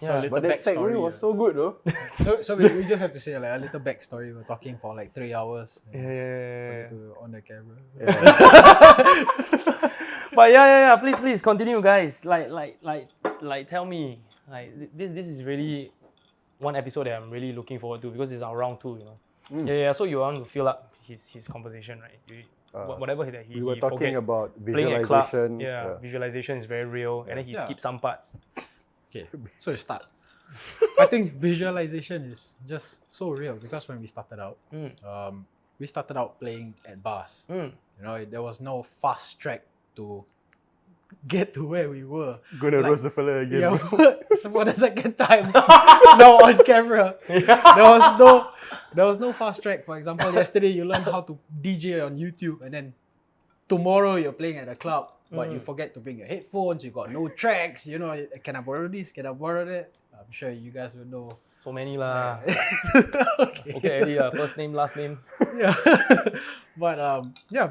Yeah, but that segue was so good though. So we just have to say like a little backstory. We're talking for like 3 hours. On the camera. But yeah. Please continue, guys. Like, tell me. Like, this is really one episode that I'm really looking forward to because it's our round 2, you know. Yeah. So you want to fill up his conversation, right? Whatever that he We were talking about playing at club, visualization. visualization is very real, and then he skipped some parts. Okay, so you start. I think visualization is just so real because when we started out, we started out playing at bars. You know, there was no fast track to get to where we were. Gonna roast the fella again. Yeah, for the second time. Now on camera. There was no fast track. For example, yesterday you learned how to DJ on YouTube, and then tomorrow you're playing at a club, but you forget to bring your headphones. You got no tracks. You know, can I borrow this? Can I borrow that? I'm sure you guys will know. So many lah. Okay, Eddie, first name, last name. Yeah, but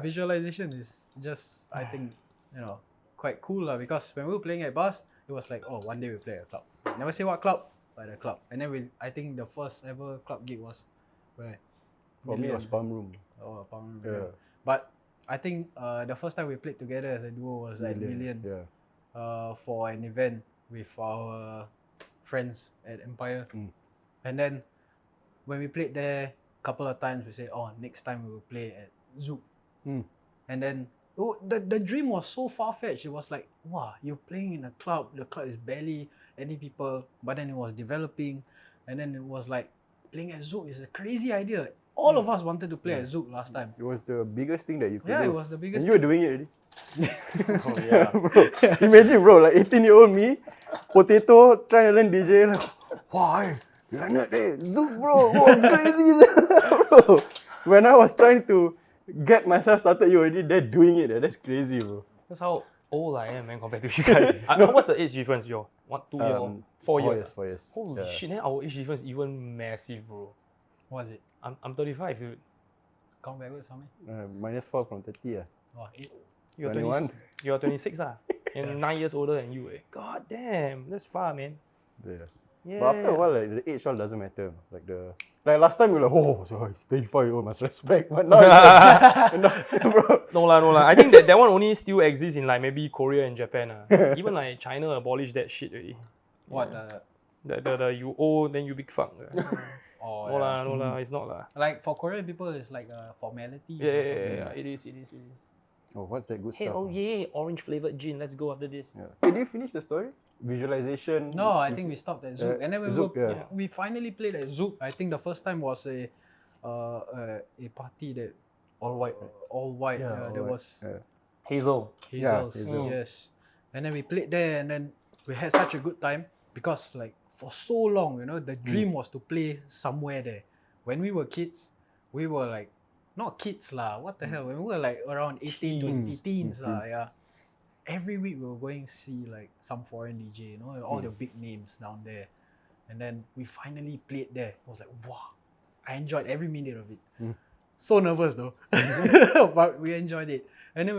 visualization is just, I think, you know, quite cool lah, because when we were playing at bars, it was like, oh, one day we play at a club. Never say what club, but a club. And then I think the first ever club gig was where? For me, it was Palm Room. Oh, Palm Room. Yeah. But I think the first time we played together as a duo was at Million. For an event with our friends at Empire. And then when we played there a couple of times, we said, oh, next time we will play at Zouk. And then the dream was so far-fetched. It was like, wow, you're playing in a club. The club is barely any people, but then it was developing. And then it was like, playing at Zouk is a crazy idea. All of us wanted to play at Zouk last time. It was the biggest thing that you could do. Yeah, it was the biggest and you were doing it already. Oh yeah. Bro, imagine bro, like 18-year-old me, potato, trying to learn DJ, like, why? You're not there, Zouk bro, I'm crazy. Bro, when I was trying to get myself started, you already there doing it. That's crazy, bro. That's how old I am, man, compared to you guys. What's the age difference, yo? 2 years? 4 years? 4 years. Holy shit, then our age difference is even massive, bro. What is it? I'm 35, dude. Count backwards, how many? -4 from 30. Oh, 8. You're 21. You're 26, and 9 years older than you. God damn, that's far, man. Yeah. But after a while, like, the age all doesn't matter. Like last time you're like, oh, so he's 35-year-old, must respect. But now it's like, bro. No lah. I think that one only still exists in like maybe Korea and Japan. Even like China abolished that shit already. What? The you old, then you big fuck. Oh, no lah, it's not lah. Like for Korean people, it's like a formality. Yeah, it is. Oh, what's that good Hey, stuff? oh yeah, orange flavored gin. Let's go after this. Yeah. Hey, did you finish the story? Visualization? No, I think we stopped at Zouk. And then Zouk, we finally played at Zouk. I think the first time was a party that all white. There was Hazel. Hazel. Yes. And then we played there, and then we had such a good time because like for so long, you know, the dream was to play somewhere there. When we were kids, we were like, not kids lah, what the hell, when we were like around 18, 20 teens lah, yeah. Every week we were going to see like some foreign DJ, you know, all the big names down there. And then we finally played there. I was like, wow, I enjoyed every minute of it. So nervous though, but we enjoyed it. And then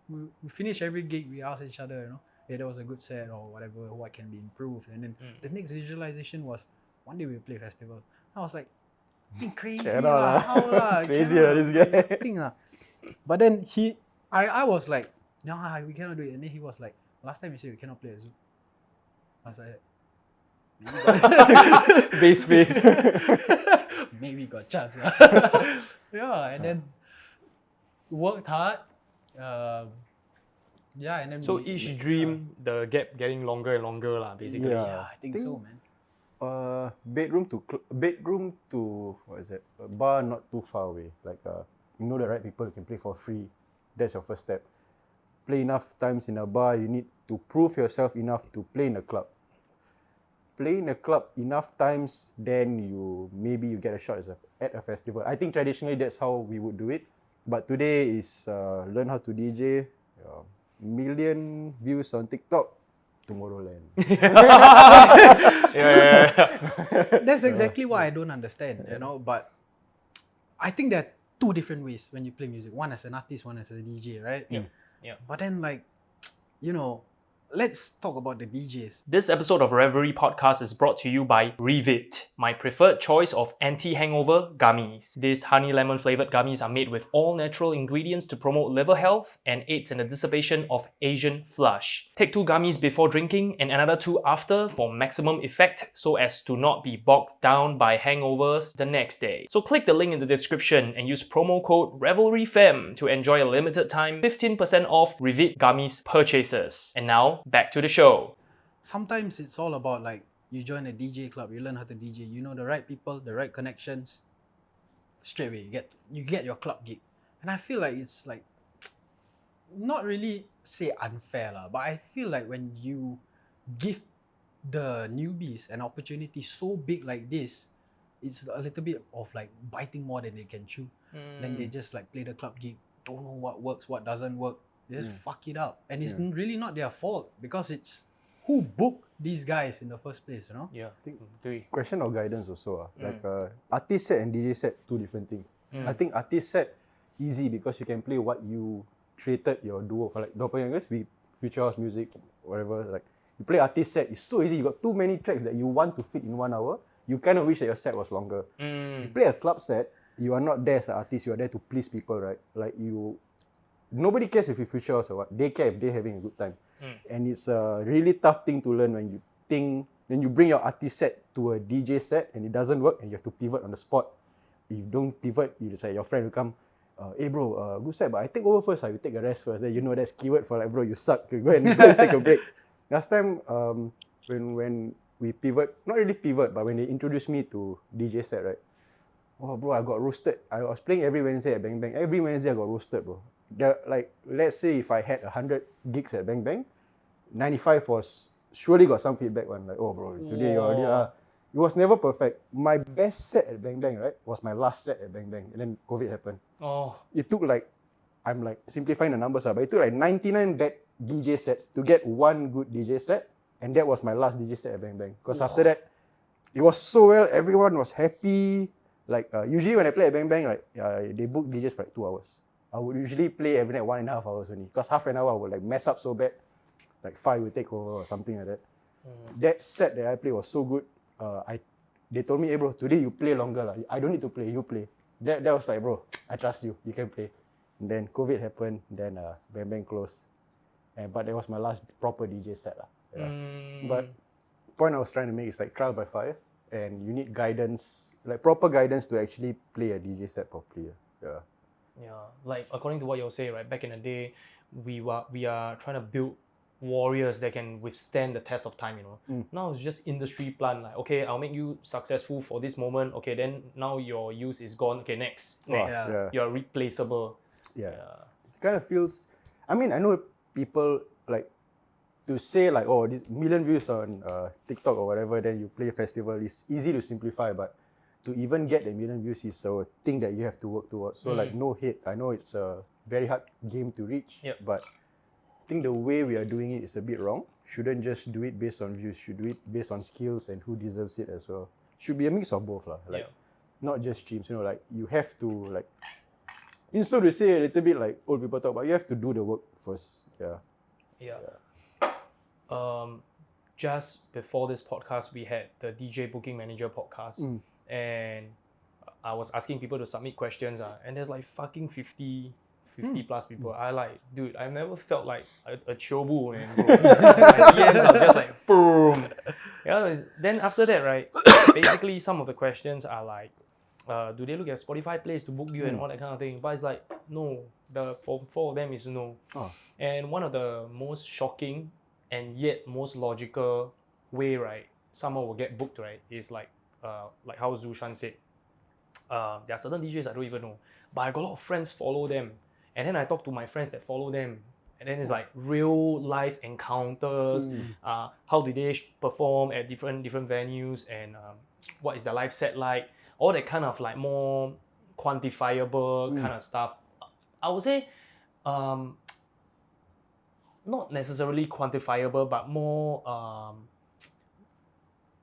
we finished every gig, we asked each other, you know, hey, that was a good set or whatever, what can be improved. And then the next visualization was, one day we'll play festival. I was like, crazy lah, how lah? Crazy lah, this guy. But then I was like, nah, we cannot do it. And then he was like, last time you said we cannot play at Zouk. I was like, base face. Maybe got chance. Yeah, and then worked hard. And then So each dream, the gap getting longer and longer lah, basically. Yeah, I think so, man. Bedroom to what is it? A bar not too far away. Like you know the right people you can play for free. That's your first step. Play enough times in a bar, you need to prove yourself enough to play in a club. Play in a club enough times, then maybe you get a shot at a festival. I think traditionally that's how we would do it. But today is learn how to DJ. Million views on TikTok. Tomorrowland. That's exactly what I don't understand, you know. But I think there are two different ways when you play music. One as an artist, one as a DJ, right? Yeah. But then, like, you know, let's talk about the DJs. This episode of Revelry Podcast is brought to you by Revit, my preferred choice of anti-hangover gummies. These honey lemon flavored gummies are made with all natural ingredients to promote liver health and aids in the dissipation of Asian flush. Take 2 gummies before drinking and another 2 after for maximum effect so as to not be bogged down by hangovers the next day. So click the link in the description and use promo code RevelryFam to enjoy a limited time 15% off Revit gummies purchases. And now, back to the show. Sometimes it's all about like you join a DJ club, you learn how to DJ, you know the right people, the right connections. Straight away you get your club gig. And I feel like it's like not really say unfair lah, but I feel like when you give the newbies an opportunity so big like this, it's a little bit of like biting more than they can chew. Then they just like play the club gig, don't know what works, what doesn't work. They just fuck it up. And it's really not their fault because it's who booked these guys in the first place, you know? Yeah, I think 3. question of guidance also. Like artist set and DJ set, 2 different things. I think artist set, easy because you can play what you created your duo for, like Doppelgangerz, we future house music, whatever. Like you play artist set, it's so easy. You got too many tracks that you want to fit in 1 hour. You kind of wish that your set was longer. You play a club set, you are not there as an artist. You are there to please people, right? Like nobody cares if you future house or what. They care if they're having a good time. And it's a really tough thing to learn when you bring your artist set to a DJ set and it doesn't work and you have to pivot on the spot. If you don't pivot, you just say your friend will come. Hey bro, good set, but I take over first. I will take a rest first. Then you know that's keyword for like, bro, you suck. Go and take a break. Last time, when we pivot, not really pivot, but when they introduced me to DJ set, right? Oh bro, I got roasted. I was playing every Wednesday at Bang Bang. Every Wednesday I got roasted, bro. Like, let's say if I had 100 gigs at Bang Bang, 95 was surely got some feedback one. Like, oh bro, today it was never perfect. My best set at Bang Bang, right, was my last set at Bang Bang, and then COVID happened. It took like, I'm like simplifying the numbers, but it took like 99 bad DJ sets to get 1 good DJ set, and that was my last DJ set at Bang Bang. Because after that, it was so well, everyone was happy. Like usually when I play at Bang Bang, like they book DJs for like 2 hours. I would usually play every night 1.5 hours only. Because half an hour I would like mess up so bad, like 5 will take over or something like that. That set that I played was so good. They told me, hey bro, today you play longer lah. I don't need to play, you play. That was like, bro, I trust you, you can play. And then COVID happened, then Bang Bang closed. But that was my last proper DJ set lah. But point I was trying to make is like trial by fire, and you need guidance, like proper guidance to actually play a DJ set properly. Yeah, like according to what you'll say, right? Back in the day, we are trying to build warriors that can withstand the test of time, you know. Now it's just industry plan, like, okay, I'll make you successful for this moment. Okay, then now your use is gone. Okay, next. You're replaceable. Kind of feels, I mean, I know people like to say like, oh, this million views on TikTok or whatever, then you play a festival. It's easy to simplify, but to even get a million views is a thing that you have to work towards. So like, no hate. I know it's a very hard game to reach, but I think the way we are doing it is a bit wrong. Shouldn't just do it based on views. Should do it based on skills and who deserves it as well. Should be a mix of both lah. Like, not just streams. You know, like you have to like. Instead to say a little bit like old people talk, but you have to do the work first. Just before this podcast, we had the DJ Booking Manager podcast, and I was asking people to submit questions, and there's like fucking 50 plus people. I like, dude, I've never felt like a chobu, man. Bro. My DMs are just like boom. Then after that, right, basically some of the questions are like, do they look at Spotify plays to book you and all that kind of thing? But it's like, no. For 4 of them is no. And one of the most shocking and yet most logical way, right, someone will get booked, right, is like how Zushan said. There are certain DJs I don't even know, but I got a lot of friends follow them. And then I talk to my friends that follow them. And then it's like real life encounters. How did they perform at different venues, and what is their life set like? All that kind of like more quantifiable kind of stuff. I would say not necessarily quantifiable, but more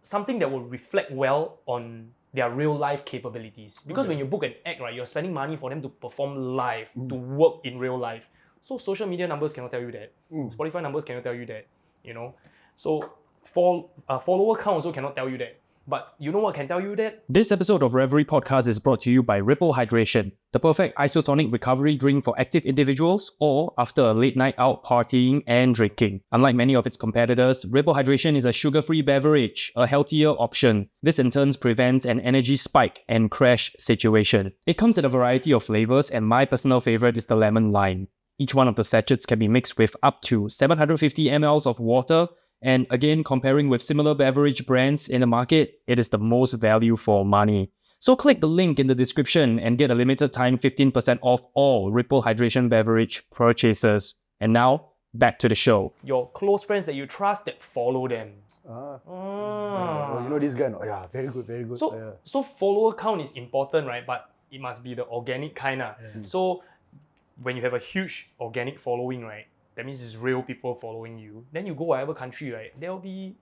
something that will reflect well on their real life capabilities. Because when you book an act, right, you're spending money for them to perform live, to work in real life. So social media numbers cannot tell you that. Spotify numbers cannot tell you that. you know. So follower count also cannot tell you that. But you know what can tell you that? This episode of Revelry Podcast is brought to you by Ripple Hydration, the perfect isotonic recovery drink for active individuals or after a late night out partying and drinking. Unlike many of its competitors, Ripple Hydration is a sugar-free beverage, a healthier option. This in turn prevents an energy spike and crash situation. It comes in a variety of flavors, and my personal favorite is the lemon lime. Each one of the sachets can be mixed with up to 750 ml of water. And again, comparing with similar beverage brands in the market, it is the most value for money. So click the link in the description and get a limited time 15% off all Ripple Hydration beverage purchases. And now, back to the show. Your close friends that you trust that follow them. Oh, you know this guy? No? Yeah, very good, very good. So follower count is important, right? But it must be the organic kind. So when you have a huge organic following, right? That means it's real people following you. Then you go whatever country, right? There will be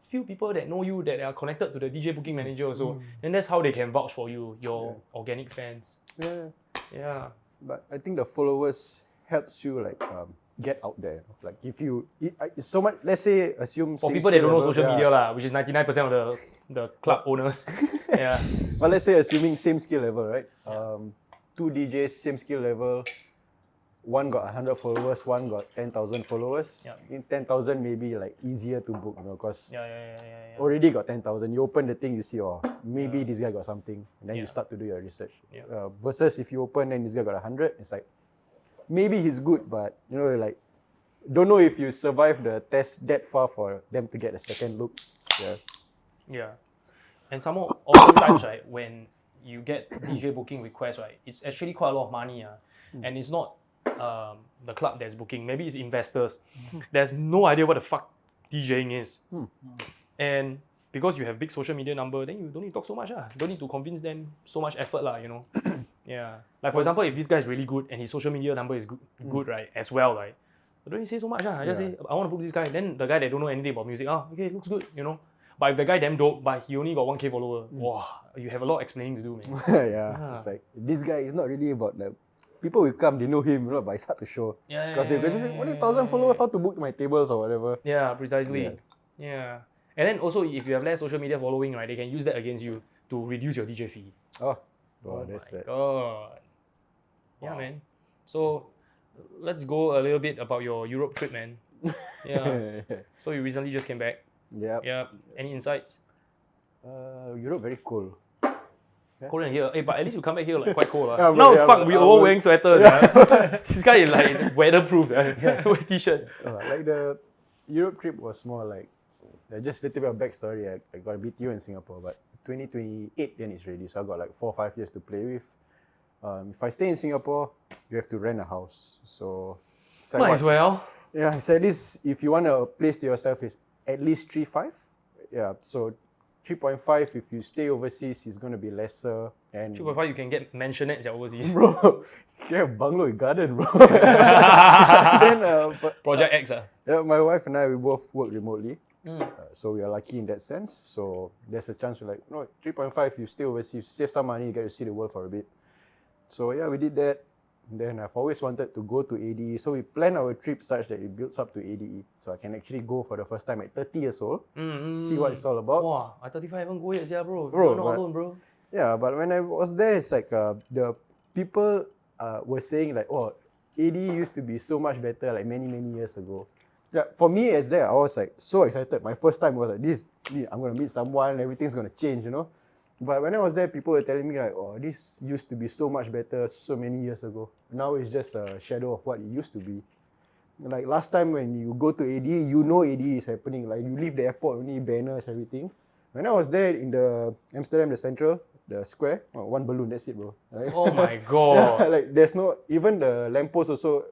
few people that know you that are connected to the DJ booking manager also. And that's how they can vouch for you, your organic fans. Yeah. But I think the followers helps you like get out there. Like if you, it's so much, let's say assume... For people that don't know social media lah, which is 99% of the club owners. Yeah. But let's say assuming same skill level, right? Two DJs, same skill level. One got 100 followers, one got 10,000 followers. In 10,000 maybe like easier to book, you know, because already got 10,000. You open the thing, you see, oh, maybe this guy got something, and then you start to do your research. Versus if you open and this guy got 100, it's like maybe he's good, but you know, like don't know if you survive the test that far for them to get a second look. Yeah, and some more oftentimes, right, when you get DJ booking requests, right, it's actually quite a lot of money, and it's not the club that's booking. Maybe it's investors. There's no idea what the fuck DJing is. And because you have big social media number, then you don't need to talk so much. Don't need to convince them so much effort, you know. Like for example, if this guy is really good and his social media number is good, right, as well, right, don't need to say so much. I just say, I want to book this guy. Then the guy that don't know anything about music, okay, looks good, you know. But if the guy damn dope, but he only got 1K follower, wow, you have a lot of explaining to do, man. It's like, this guy is not really about the... People will come, they know him, you know, but it's hard to show. Because they just say, only 1,000 followers, how to book my tables or whatever. Yeah, precisely. And then also, if you have less social media following, right, they can use that against you to reduce your DJ fee. Oh that's it. God. Yeah, man. So, let's go a little bit about your Europe trip, man. So, you recently just came back. Yeah. Any insights? Europe very cold. Colder than here. But at least you come back here like quite cold. Now fuck, we all wearing sweaters. This guy is like weatherproof. Wear t-shirt. Like the Europe trip was more like just a little bit of backstory. I got a BTO in Singapore, but 2028 then it's ready. So I got like 4 or 5 years to play with. If I stay in Singapore, you have to rent a house. So might as well. Yeah, so at least if you want a place to yourself, is at least 3.5. Yeah, so 3.5 if you stay overseas is going to be lesser. And 3.5 you can get mansionettes overseas. Bro, you have bungalow in garden, bro. Project X. Yeah, my wife and I, we both work remotely. So we are lucky in that sense. So there's a chance to like, 3.5 you stay overseas, you save some money, you get to see the world for a bit. So yeah, we did that. And then I've always wanted to go to ADE. So we planned our trip such that it builds up to ADE. So I can actually go for the first time at 30 years old, see what it's all about. Wow, at 35 haven't go yet, bro. Bro, you're not alone, bro. Yeah, but when I was there, it's like the people were saying like, oh, ADE used to be so much better like many years ago. Yeah, for me as there, I was like so excited. My first time was like this, I'm gonna meet someone, everything's gonna change, you know. But when I was there, people were telling me like, oh, this used to be so much better so many years ago. Now it's just a shadow of what it used to be. Like last time when you go to ADE, you know ADE is happening. Like you leave the airport, only banners, everything. When I was there in the Amsterdam, the Central, the square, one balloon, that's it, bro. Like, oh my god. Yeah, like there's no, even the lamppost also,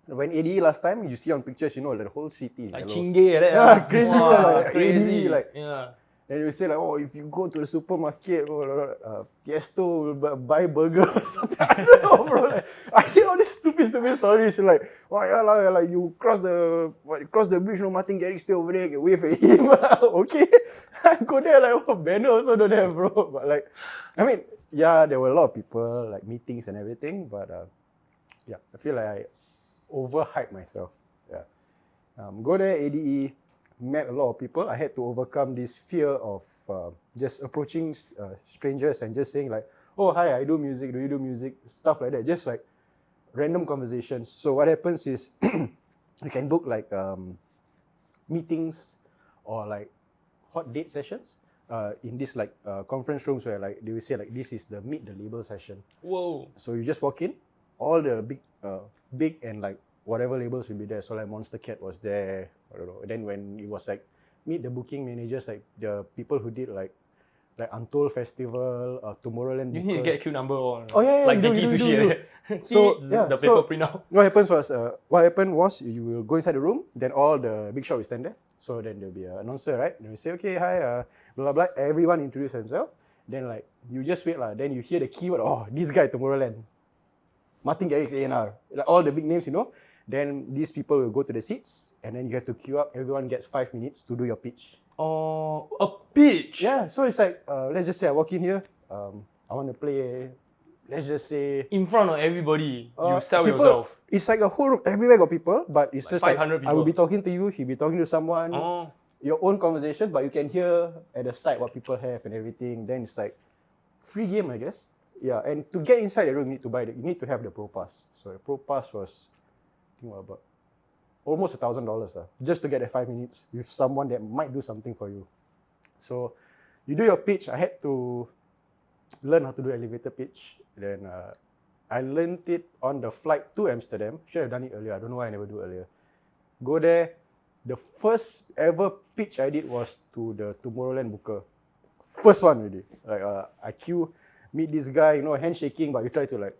when ADE last time, you see on pictures, you know, the whole city is like yellow. Chingay, Yeah, crazy, like crazy. ADE, like. Yeah. And you say like, oh, if you go to the supermarket, Tiesto will buy burger or something. I don't know, bro. Like, I hear all these stupid stories. Like, oh yeah, like you cross the bridge, no Martin Garrix stay over there, can wave at him. Okay, I go there like, oh, banner also don't have, bro. But like, I mean, yeah, there were a lot of people, like meetings and everything. But yeah, I feel like I overhyped myself. Yeah. Go there, ADE, met a lot of people. I had to overcome this fear of just approaching strangers and just saying like, oh, hi, I do music, do you do music? Stuff like that, just like random conversations. So what happens is you can book like meetings or like hot date sessions in this like conference rooms where like they will say like this is the meet the label session. Whoa. So you just walk in, all the big and like whatever labels will be there. So like Monster Cat was there. I don't know. And then when it was like meet the booking managers, like the people who did like Untold Festival, Tomorrowland. You need to get a queue number on. Oh yeah, like you Genki do. Sushi. So yeah, the paper printout. What happened was you will go inside the room, then all the big shot will stand there. So then there'll be an announcer, right? Then we say, okay, hi, blah blah. Everyone introduce themselves. Then like you just wait lah. Then you hear the keyword. Oh, this guy Tomorrowland. Martin Garrix A&R. Like all the big names, you know. Then these people will go to the seats, and then you have to queue up. Everyone gets 5 minutes to do your pitch. Oh, a pitch. Yeah, so it's like, let's just say I walk in here, I want to play, let's just say... In front of everybody, you sell people, yourself. It's like a whole room, everywhere got people, but it's Like just like, 500 I will people. be talking to you, he'll be talking to someone, Oh. your own conversation, but you can hear at the side what people have and everything. Then it's like, free game, I guess. Yeah, and to get inside the room, you need to have the Pro Pass. So the Pro Pass was, I think about almost $1,000 just to get the 5 minutes with someone that might do something for you. So you do your pitch. I had to learn how to do elevator pitch. Then I learned it on the flight to Amsterdam. Should have done it earlier. I don't know why I never do earlier. Go there. The first ever pitch I did was to the Tomorrowland booker. First one already. Like I queue, meet this guy, you know, handshaking, but you try to like,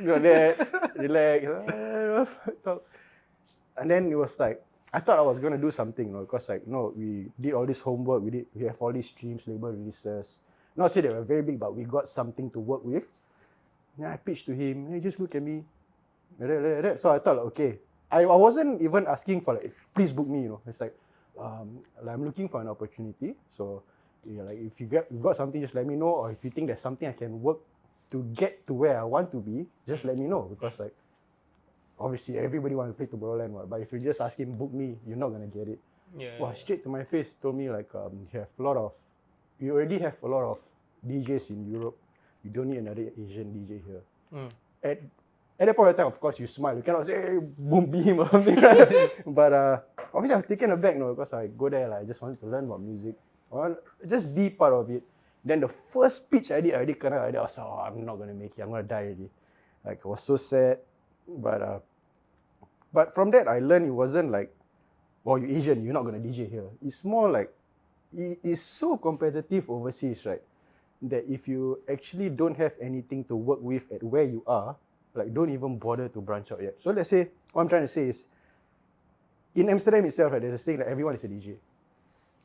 go there, relax, talk. And then it was like, I thought I was gonna do something, you know, because like, you know, we did all this homework, we have all these streams, label releases. Not say they were very big, but we got something to work with. Then I pitched to him, hey, just look at me. So I thought, like, okay. I wasn't even asking for like, please book me, you know. It's like I'm looking for an opportunity. So yeah, like if you got something, just let me know. Or if you think there's something I can work to get to where I want to be, just let me know. Because like, obviously everybody wants to play Tomorrowland, but if you just ask him book me, you're not gonna get it. Yeah. Wow, straight to my face, told me like you already have a lot of DJs in Europe. You don't need another Asian DJ here. At that point of time, of course, you smile. You cannot say, hey, boom beam or something. But obviously, I was taken aback, because I go there, like, I just wanted to learn about music. I want just be part of it. Then the first pitch I already kena. I was like, oh, I'm not gonna make it. I'm gonna die already. Like, I was so sad. But from that, I learned it wasn't like, oh, you're Asian, you're not gonna DJ here. It's more like, it's so competitive overseas, right? That if you actually don't have anything to work with at where you are, like, don't even bother to branch out yet. So let's say, what I'm trying to say is, in Amsterdam itself, right, there's a saying that everyone is a DJ.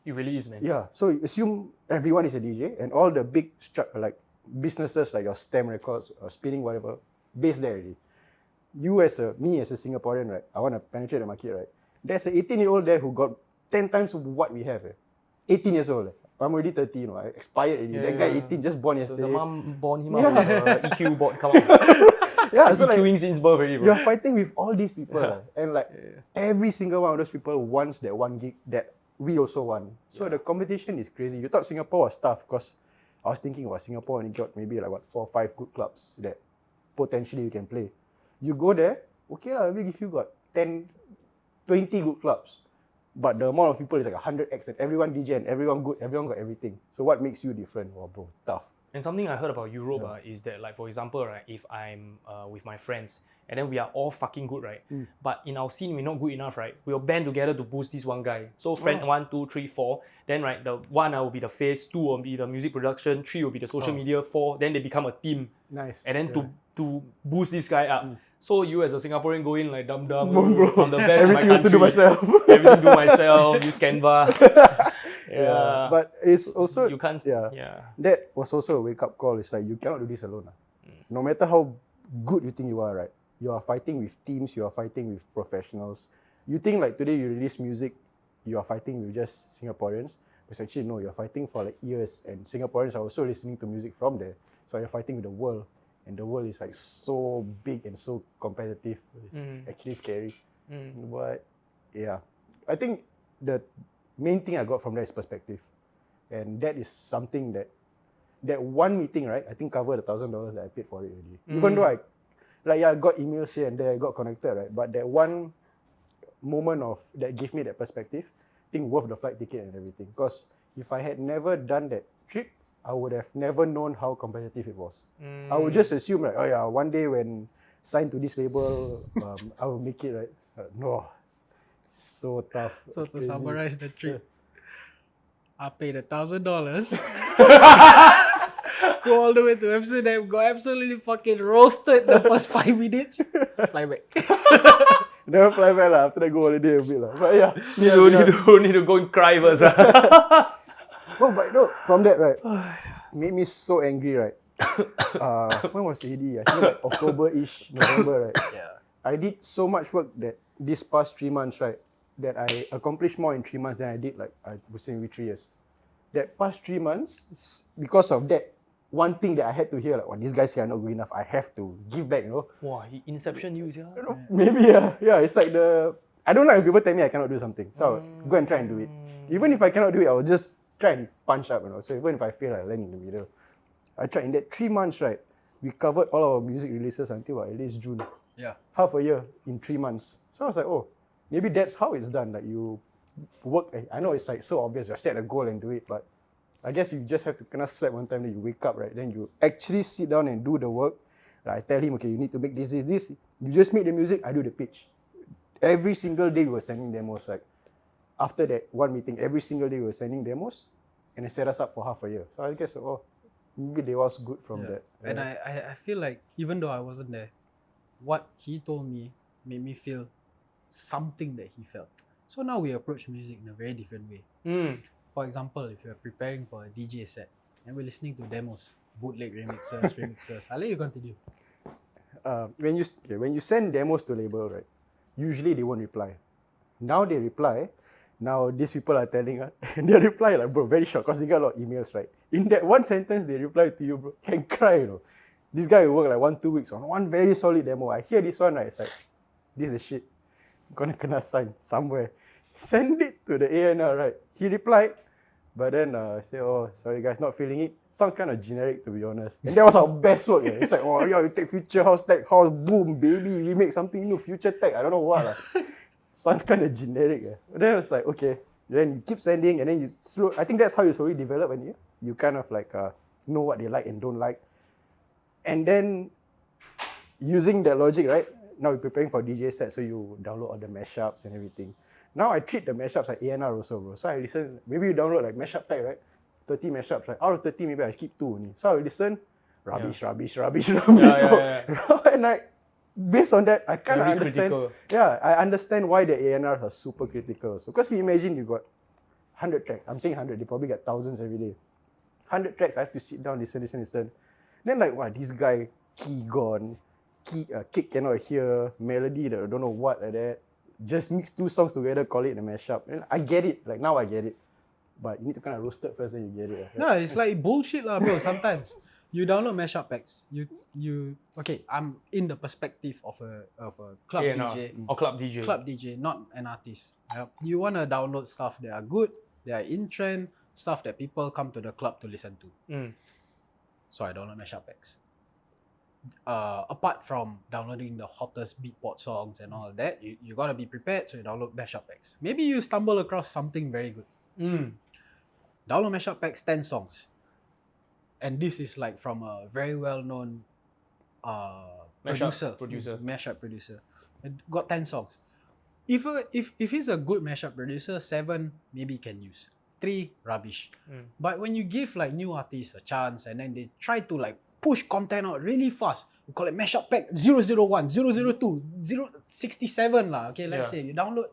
It really is, man. Yeah, so you assume everyone is a DJ, and all the big like businesses like your STEM Records or Spinning, whatever, based there already. Me as a Singaporean, right, I want to penetrate the market, right? There's an 18-year-old there who got 10 times what we have. 18 years old. I'm already 30, you know, I expired already. That guy 18, just born yesterday. The mom born him out with EQ board come out. Yeah, so like, EQing since birth already, bro. you're fighting with all these people, and like every single one of those people wants that one gig that we also want. So the competition is crazy. You thought Singapore was tough because I was thinking about Singapore and you got maybe like 4 or 5 good clubs that potentially you can play. You go there, okay lah, maybe if you got 10, 20 good clubs, but the amount of people is like 100x and everyone DJ and everyone good, everyone got everything. So what makes you different? Oh bro, tough. And something I heard about Europe is that, like, for example, right, if I'm with my friends and then we are all fucking good, right, but in our scene we're not good enough, right, we'll band together to boost this one guy. So friend 1, 2, 3, 4, then right, the 1 will be the face, 2 will be the music production, 3 will be the social media, 4, then they become a team. Nice. And then to boost this guy up. So you as a Singaporean go in like dumb, Bro, I'm the best in my everything has to do country. myself. Everything do myself, use Canva. Yeah, but it's also you can't. That was also a wake-up call. It's like you cannot do this alone. No matter how good you think you are, right? You are fighting with teams. You are fighting with professionals. You think like today you release music, you are fighting with just Singaporeans. But actually no, you're fighting for like years, and Singaporeans are also listening to music from there. So you're fighting with the world, and the world is like so big and so competitive. It's actually scary. But yeah, I think the main thing I got from that is perspective, and that is something that one meeting, right, I think covered $1,000 that I paid for it already. Even though I got emails here and there, I got connected, right, but that one moment that gave me that perspective, I think worth the flight ticket and everything. Because if I had never done that trip, I would have never known how competitive it was. I would just assume, like, oh yeah, one day when signed to this label, I will make it, right? No, so tough. So to crazy. summarize the trip, I paid $1,000. Go all the way to Amsterdam, got absolutely fucking roasted the first 5 minutes, fly back. Never fly back lah. After that, go holiday a bit lah. But yeah, Need to go and cry first. oh, but no, from that, right, made me so angry, right? When was AD? I think like October-ish, November, right? Yeah. I did so much work that this past 3 months, right, that I accomplished more in 3 months than I did, like, I would say maybe 3 years. That past 3 months, because of that one thing that I had to hear, like, this guy say I'm not good enough, I have to give back, you know? Wow, he inception you, yeah? You know, maybe, yeah, it's like I don't like when people tell me I cannot do something, so I'll go and try and do it. Even if I cannot do it, I'll just try and punch up, you know, so even if I fail, I land in the middle. I tried in that 3 months, right, we covered all our music releases until at least June. Yeah. Half a year in 3 months. So I was like, oh, maybe that's how it's done. Like you work, I know it's like so obvious, you set a goal and do it, but I guess you just have to kind of sleep one time, then you wake up, right? Then you actually sit down and do the work. Like I tell him, okay, you need to make this. You just make the music, I do the pitch. Every single day we were sending demos. Like after that one meeting, every single day we were sending demos, and it set us up for half a year. So I guess, oh, maybe they was good from that. And I feel like even though I wasn't there, what he told me made me feel something that he felt. So now we approach music in a very different way. For example, if you're preparing for a DJ set and we're listening to demos, bootleg remixes, I'll let you continue. When you send demos to label, right, usually they won't reply. Now they reply. Now these people are telling us, and they reply like, bro, very short, because they got a lot of emails, right? In that one sentence they reply to you, bro, can cry, you know. This guy will work like 1-2 weeks on one very solid demo. I hear this one, right, it's like, this is the shit. Gonna sign somewhere. Send it to the A&R, right? He replied, but then say, oh, sorry guys, not feeling it. Sounds kind of generic, to be honest. And that was our best work. Yeah. It's like, oh yeah, you take Future House Tech House, boom, baby, we make something new, Future Tech. I don't know what. Sounds kind of generic. Yeah. But then it's like, okay. Then you keep sending, and then you I think that's how you slowly develop, and you kind of like know what they like and don't like. And then using that logic, right? Now we're preparing for DJ set, so you download all the mashups and everything. Now I treat the mashups like A&R also, bro. So I listen, maybe you download like mashup pack, right? 30 mashups, right? Out of 30, maybe I skip 2 only. So I listen, rubbish. Yeah. And like, based on that, I kind of understand. Critical. Yeah, I understand why the A&Rs are super critical. So, because you imagine you got 100 tracks. I'm saying 100, they probably get thousands every day. 100 tracks, I have to sit down, listen. Then like, wow, this guy, key gone, kick cannot hear, melody that I don't know what like that. Just mix 2 songs together, call it a mashup. And I get it, like now I get it. But you need to kind of roast it first, then you get it. No, it's like bullshit lah, bro. Sometimes you download mashup packs. Okay, I'm in the perspective of a club DJ. Or club DJ. Club DJ, not an artist. Yep. You want to download stuff that are good, that are in trend, stuff that people come to the club to listen to. So I download mashup packs. Apart from downloading the hottest beatport songs and all that, you gotta be prepared, so you download mashup packs. Maybe you stumble across something very good. Download mashup packs, 10 songs. And this is like from a very well-known mashup producer. It got 10 songs. If he's a good mashup producer, 7 maybe can use. 3 rubbish. But when you give like new artists a chance and then they try to like push content out really fast, we call it mashup pack 001, 002, 067 lah. Okay, let's say you download.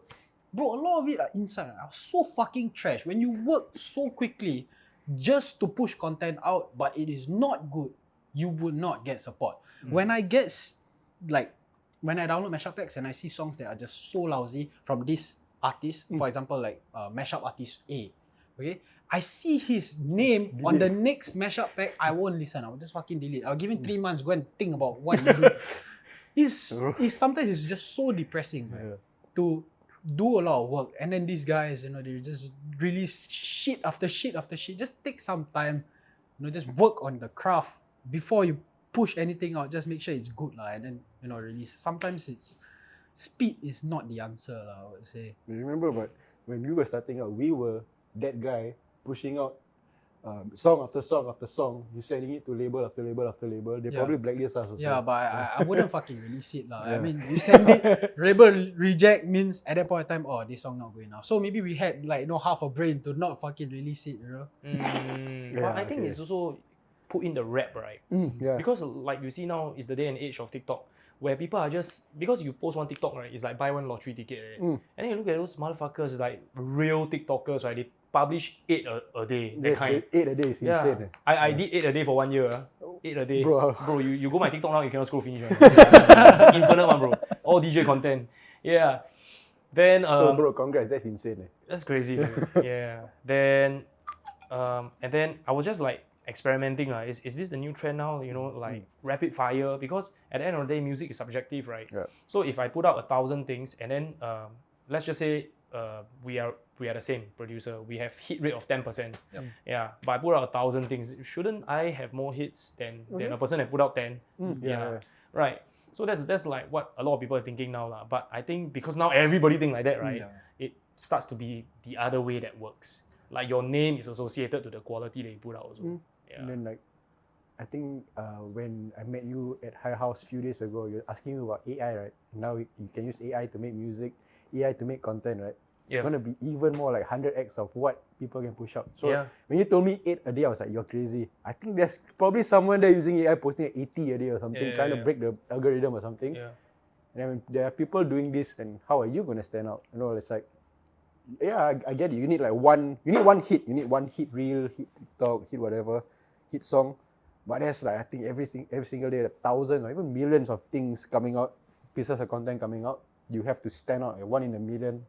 Bro, a lot of it are inside. Are so fucking trash. When you work so quickly just to push content out, but it is not good, you would not get support. When I download mashup packs and I see songs that are just so lousy from this artist, for example, like mashup artist A, okay, I see his name on the next mashup pack, I won't listen. I will just fucking delete. I'll give him 3 months, go and think about what you do. Sometimes it's just so depressing, right? To do a lot of work, and then these guys, you know, they just release shit after shit after shit. Just take some time, you know, just work on the craft before you push anything out. Just make sure it's good, lah, and then, you know, release. Sometimes speed is not the answer, lah, I would say. Remember, but when we were starting out, we were that guy pushing out song after song after song. You sending it to label after label after label. They probably blacklist us also. Yeah, but I wouldn't fucking release it, lah. Yeah. I mean, you send it, label reject means at that point in time, oh, this song not good enough. So maybe we had like, you know, half a brain to not fucking release it, you know. But I think it's also put in the rap, right? Yeah. Because like you see now, it's the day and age of TikTok, where people are just, because you post one TikTok, right, it's like buy one lottery ticket, right? And then you look at those motherfuckers, like real TikTokers, right? They publish 8 a day, that kind. 8 a day is insane. I did 8 a day for 1 year. 8 a day. Bro, you go my TikTok now, you cannot scroll finish. Right? Infinite one, bro. All DJ content. Yeah. Then bro, congrats, that's insane. That's crazy. Yeah. Then and then I was just like experimenting. Is this the new trend now? You know, like rapid fire, because at the end of the day, music is subjective, right? Yeah. So if I put out 1,000 things and then let's just say we are the same producer, we have hit rate of 10%. Yeah, but I put out 1,000 things. Shouldn't I have more hits than a person that put out 10? Yeah. Right. So that's like what a lot of people are thinking now, lah. But I think because now everybody think like that, right? It starts to be the other way that works. Like your name is associated to the quality that you put out also. Yeah. And then like, I think when I met you at High House a few days ago, you're asking me about AI, right? Now you can use AI to make music, AI to make content, right? It's going to be even more like 100x of what people can push out. So when you told me 8 a day, I was like, you're crazy. I think there's probably someone there using AI posting at 80 a day or something, trying to break the algorithm or something. And then when there are people doing this, then how are you going to stand out? You know, it's like, I get it. You need like one hit. You need one hit reel, hit TikTok, hit whatever, hit song. But there's like, I think every single day, 1,000 or even millions of things coming out, pieces of content coming out. You have to stand out, like 1 in a million,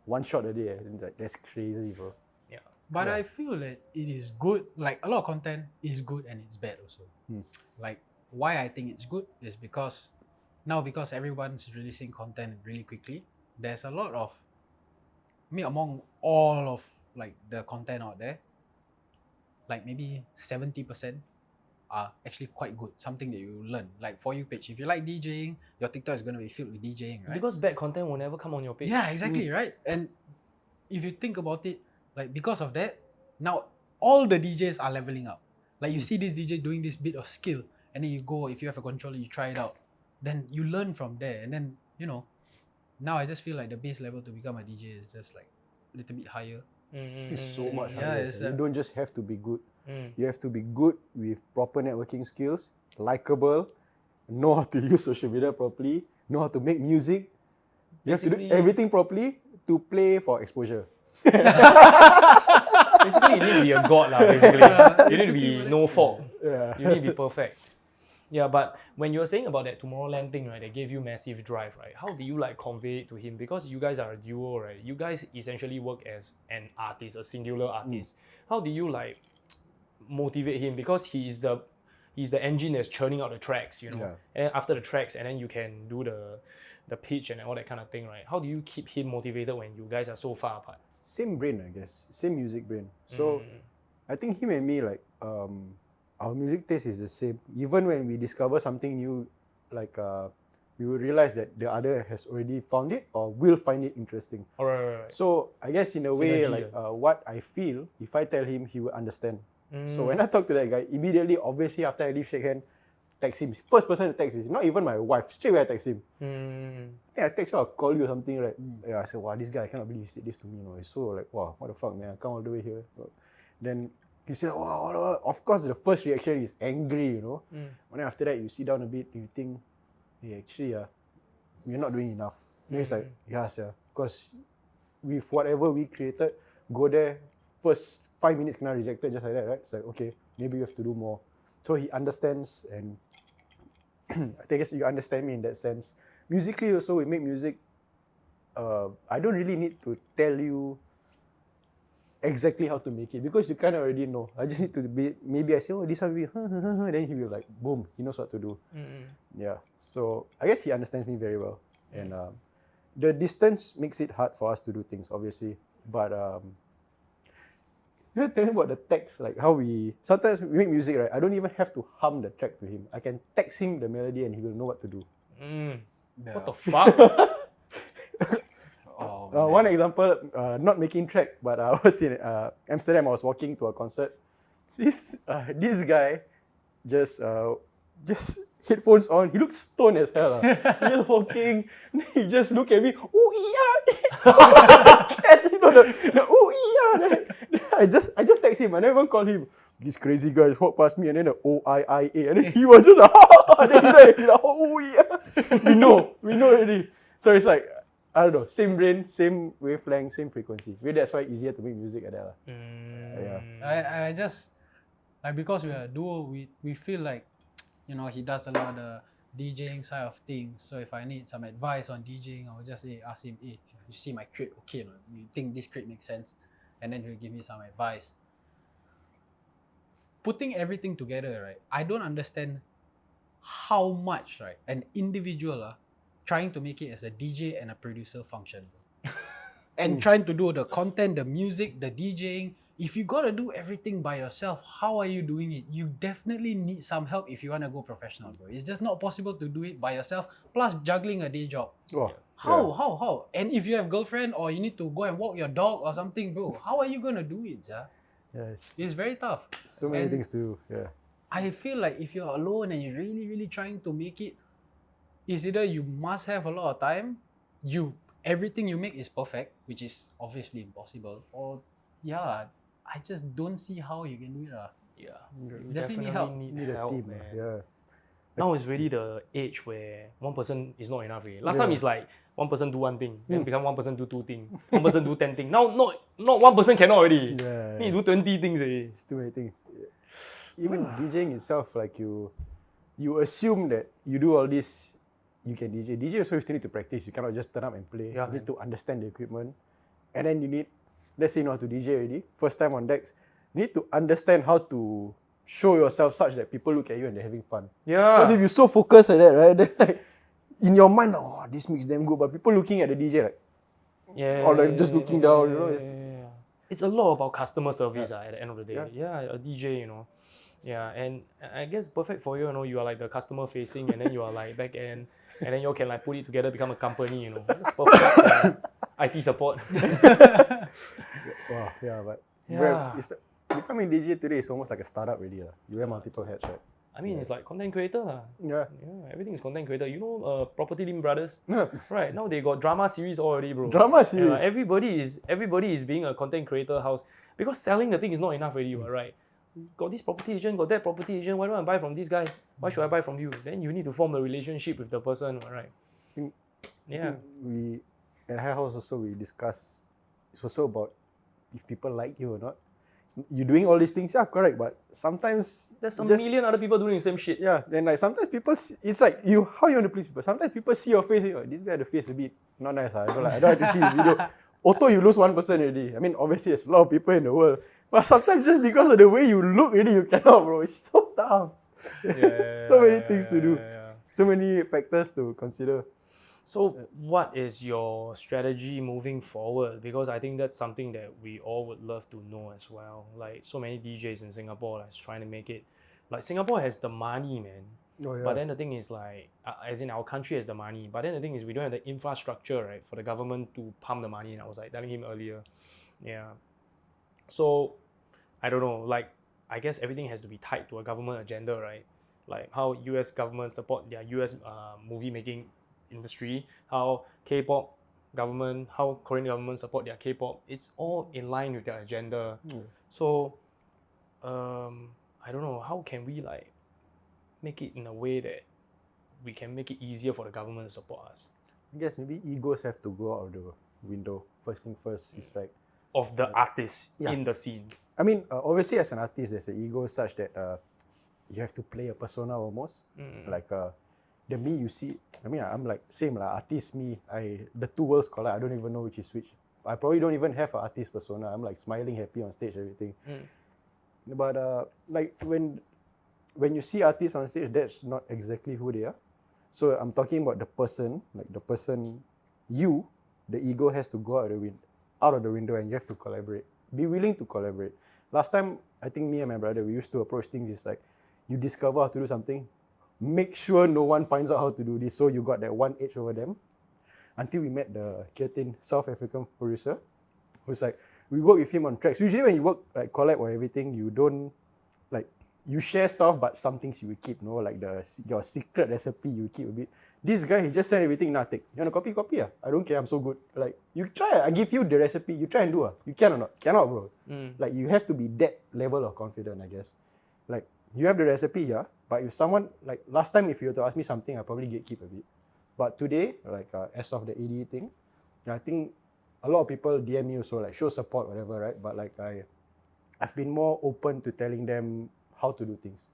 one shot a day. It's like, that's crazy, bro. Yeah. But I feel that it is good. Like a lot of content is good and it's bad also. Like why I think it's good is because everyone's releasing content really quickly. There's a lot of, among all of like the content out there, like maybe 70% are actually quite good. Something that you learn. Like For You page. If you like DJing, your TikTok is going to be filled with DJing, right? Because bad content will never come on your page. Yeah, exactly, right? And if you think about it, like because of that, now all the DJs are leveling up. Like you see this DJ doing this bit of skill, and then you go, if you have a controller, you try it out. Then you learn from there. And then, you know, now I just feel like the base level to become a DJ is just like a little bit higher. It's so much Yeah, higher. You don't just have to be good. You have to be good with proper networking skills, likable, know how to use social media properly, know how to make music. You have to do everything properly to play for exposure. Basically, you need to be a god, lah. Basically, you need to be no fault. You need to be perfect. Yeah, but when you were saying about that Tomorrowland thing, right, they gave you massive drive, right? How do you like convey it to him? Because you guys are a duo, right? You guys essentially work as an artist, a singular artist. How do you like motivate him? Because he's the engine that's churning out the tracks, you know. And after the tracks, and then you can do the pitch and all that kind of thing, right? How do you keep him motivated when you guys are so far apart? Same brain, I guess. Same music brain. So I think him and me, like, our music taste is the same. Even when we discover something new, like we will realize that the other has already found it or will find it interesting. Right. So I guess in a way, like what I feel, if I tell him, he will understand. So when I talk to that guy, immediately, obviously after I leave shake hand, text him. First person to text is not even my wife. Straight away I text him. I think I text you, I'll call you or something, right? Yeah, I said, wow, this guy, I cannot believe he said this to me. You know, it's so like, wow, what the fuck, man? I come all the way here. Then he said, wow, of course the first reaction is angry, you know. But then after that, you sit down a bit, you think, hey, actually, we're not doing enough. Then it's like, yes, because with whatever we created, go there, first 5 minutes kena rejected just like that, right? It's like, okay, maybe we have to do more. So he understands, and I guess you understand me in that sense. Musically also, we make music, I don't really need to tell you exactly how to make it because you kind of already know. I just need to be, maybe I say, oh, this one will be, then he will like, boom, he knows what to do. Yeah, so I guess he understands me very well. And the distance makes it hard for us to do things, obviously. But you know, tell me about the text, like how we sometimes we make music, right? I don't even have to hum the track to him. I can text him the melody and he will know what to do. Yeah. What the fuck? Oh, One example, not making track, but I was in Amsterdam. I was walking to a concert. This guy just headphones on. He looks stoned as hell. He just walking. He just look at me. Ooh yeah. You know the ooh yeah. I just text him. I never even call him. This crazy guy just walked past me and then the OIIA and then he was just and then he's like oh yeah. We know already. So it's like I don't know, same brain, same wavelength, same frequency. Maybe that's why it's easier to make music like that. Yeah. I just like because we are a duo, we feel like, you know, he does a lot of the DJing side of things. So if I need some advice on DJing, I will just ask him, hey, you see my crate, okay, no? You think this crate makes sense? And then he'll give me some advice. Putting everything together, right? I don't understand how much, right, an individual trying to make it as a DJ and a producer function. And trying to do the content, the music, the DJing. If you gotta do everything by yourself, how are you doing it? You definitely need some help if you wanna go professional, bro. It's just not possible to do it by yourself, plus juggling a day job. Oh, How? And if you have girlfriend or you need to go and walk your dog or something, bro, how are you gonna do it, sir? Yes. It's very tough. So many things to do. Yeah. I feel like if you're alone and you're really, really trying to make it, it's either you must have a lot of time, everything you make is perfect, which is obviously impossible, or I just don't see how you can do it. Yeah, You definitely help. need A help, team. man. Yeah. Now is really the age where one person is not enough. Really. Last time it's like one person do one thing, then become one person do two things, one person do 10 things. Now not one person cannot already. Yeah. Need to do 20 things already. It's too many things. Even DJing itself, like you assume that you do all this, you can DJ. DJ also you still need to practice. You cannot just turn up and play. Yeah, You need to understand the equipment. And then you need, let's say you know how to DJ already, first time on decks, you need to understand how to show yourself such that people look at you and they're having fun. Yeah. Because if you're so focused like that, right, then like, in your mind, oh, this mix damn good, but people looking at the DJ like, or like just looking down, you know. It's a lot about customer service at the end of the day. Yeah, a DJ, you know. Yeah, and I guess perfect for you, you know, you are like the customer facing and then you are like back end and then you all can like put it together, become a company, you know. That's perfect. IT support. Wow, yeah, but Yeah. becoming DJ today is almost like a startup already. You wear multiple hats, right? I mean, it's like content creator. Yeah. Everything is content creator. You know, Property Lim Brothers? Yeah. Right, now they got drama series already, bro. Drama series. Everybody is being a content creator house because selling the thing is not enough already, right? Got this property agent, got that property agent. Why don't I buy from this guy? Why should I buy from you? Then you need to form a relationship with the person, right? I Yeah. think we at High House also we discuss. It's also about if people like you or not. You're doing all these things, yeah, correct. But sometimes There's a million other people doing the same shit. yeah. Then like sometimes people, it's like you how you want to please people. Sometimes people see your face, this guy the face a bit not nice. I don't have to see his video. Auto you lose one person already. I mean obviously there's a lot of people in the world, but sometimes just because of the way you look, already you cannot, bro. It's so tough. So many things to do. So many factors to consider. So what is your strategy moving forward? Because I think that's something that we all would love to know as well. Like so many DJs in Singapore that's trying to make it. Like Singapore has the money, man. Oh, yeah. But then the thing is like, as in our country has the money. But then the thing is we don't have the infrastructure, right, for the government to pump the money. And I was like telling him earlier. Yeah. So, I don't know, like, I guess everything has to be tied to a government agenda, right? Like how US government support their US movie making industry, how K-pop government, how Korean government support their K-pop. It's all in line with their agenda. So, I don't know, how can we like make it in a way that we can make it easier for the government to support us? I guess maybe egos have to go out of the window. First thing first, it's like Of the artists in the scene. I mean, obviously as an artist, there's an ego such that you have to play a persona almost. Like the me you see, I mean, I'm like same lah. Artist me, the two worlds collide. I don't even know which is which. I probably don't even have an artist persona. I'm like smiling, happy on stage, everything. But like when you see artists on stage, that's not exactly who they are. So I'm talking about the person, like the person the ego has to go out of the window and you have to collaborate. Be willing to collaborate. Last time, I think me and my brother, we used to approach things just like, you discover how to do something, make sure no one finds out how to do this, so you got that one edge over them. Until we met the Keatin, South African producer, who's like, we work with him on tracks. Usually when you work like collab or everything, you don't, like, you share stuff, but some things you will keep, no? Like your secret recipe, you keep a bit. This guy, he just sent everything, nah, take. You want to copy? I don't care, I'm so good. Like, you try, I give you the recipe, you try and do. You can or not? Cannot, bro. Like, you have to be that level of confident, I guess. Like, you have the recipe, yeah, but if someone, like, last time if you were to ask me something, I'll probably gatekeep a bit. But today, like, as of the AD thing, I think a lot of people DM me also, like, show support, whatever, right? But, like, I've been more open to telling them how to do things.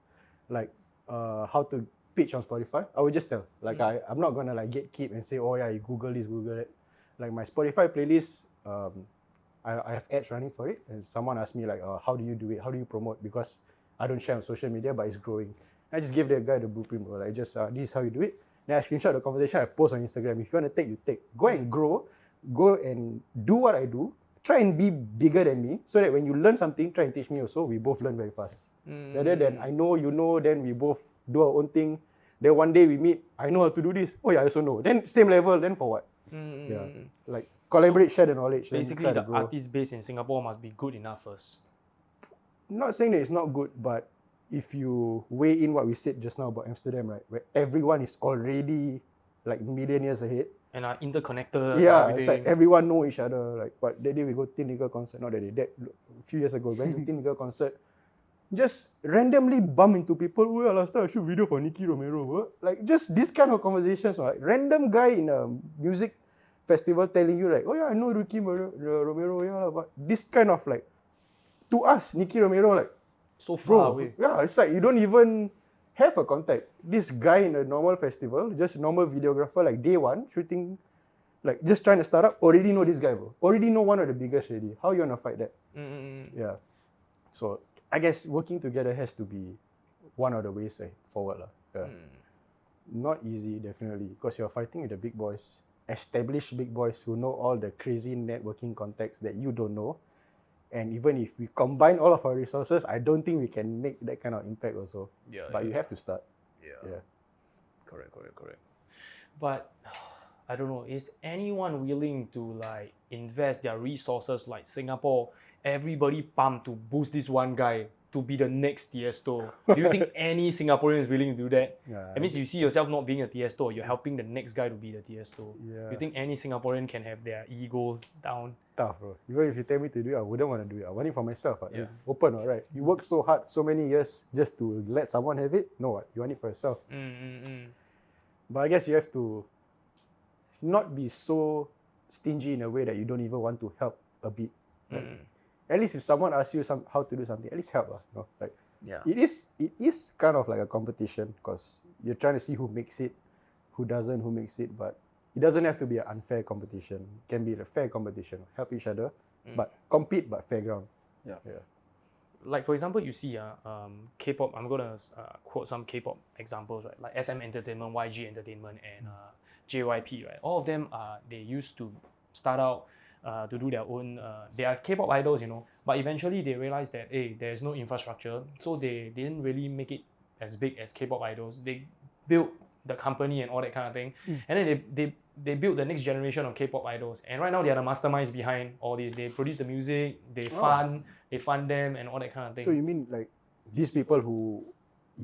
Like, how to pitch on Spotify, I would just tell. Like, I'm not gonna like gatekeep and say, oh yeah, you Google this, Google that. Like my Spotify playlist, I have ads running for it, and someone asked me like, how do you do it? How do you promote? Because I don't share on social media, but it's growing. I just gave the guy the blueprint, bro. Like, just this is how you do it. Then I screenshot the conversation, I post on Instagram. If you want to take, you take. Go and grow. Go and do what I do. Try and be bigger than me, so that when you learn something, try and teach me also. We both learn very fast. Rather than I know, you know, then we both do our own thing. Then one day we meet, I know how to do this. Oh yeah, I also know. Then same level, then for what? Yeah, like collaborate, share the knowledge. Basically, the artist base in Singapore must be good enough first. Not saying that it's not good, but if you weigh in what we said just now about Amsterdam, right, where everyone is already like million years ahead. And are interconnected. Yeah, it's like everyone know each other. Like, but that day we go Tin Nigger concert, not that day, that a few years ago, went to Tin Nigger concert. Just randomly bump into people. Oh yeah, last time I shoot video for Nicky Romero. What? Like, just this kind of conversations. Like, random guy in a music festival telling you like, oh yeah, I know Ricky Romero. Yeah, but this kind of like, to us, Nicky Romero, like, so far away. Yeah, it's like you don't even have a contact. This guy in a normal festival, just normal videographer, like day one, shooting, like just trying to start up, already know this guy, bro. Already know one of the biggest already. How you wanna fight that? Yeah. So I guess working together has to be one of the ways forward. Yeah. Not easy, definitely, because you're fighting with the big boys, established big boys who know all the crazy networking contacts that you don't know. And even if we combine all of our resources, I don't think we can make that kind of impact also. Yeah. But you have to start. Yeah. Correct. But I don't know, is anyone willing to like invest their resources like Singapore, everybody pumped to boost this one guy to be the next Tiesto? Do you think any Singaporean is willing to do that? Yeah. That means you see yourself not being a Tiesto, you're helping the next guy to be the Tiesto. Yeah. You think any Singaporean can have their egos down? Tough, bro. Even if you tell me to do it, I wouldn't want to do it. I want it for myself. Yeah. Open, right? You work so hard, so many years just to let someone have it? No, what? You want it for yourself. But I guess you have to not be so stingy in a way that you don't even want to help a bit. Like, at least if someone asks you how to do something, at least help. You know? Like, it is kind of like a competition because you're trying to see who makes it, who doesn't, who makes it. But it doesn't have to be an unfair competition. It can be a fair competition. Help each other, but compete, but fair ground. Yeah. Like for example, you see K-pop. I'm gonna quote some K-pop examples, right? Like SM Entertainment, YG Entertainment, and JYP, right? All of them they used to start out to do their own. They are K-pop idols, you know. But eventually they realized that there's no infrastructure, so they didn't really make it as big as K-pop idols. They built the company and all that kind of thing, and then they built the next generation of K-pop idols. And right now they are the masterminds behind all this. They produce the music, they fund them, and all that kind of thing. So you mean like these people who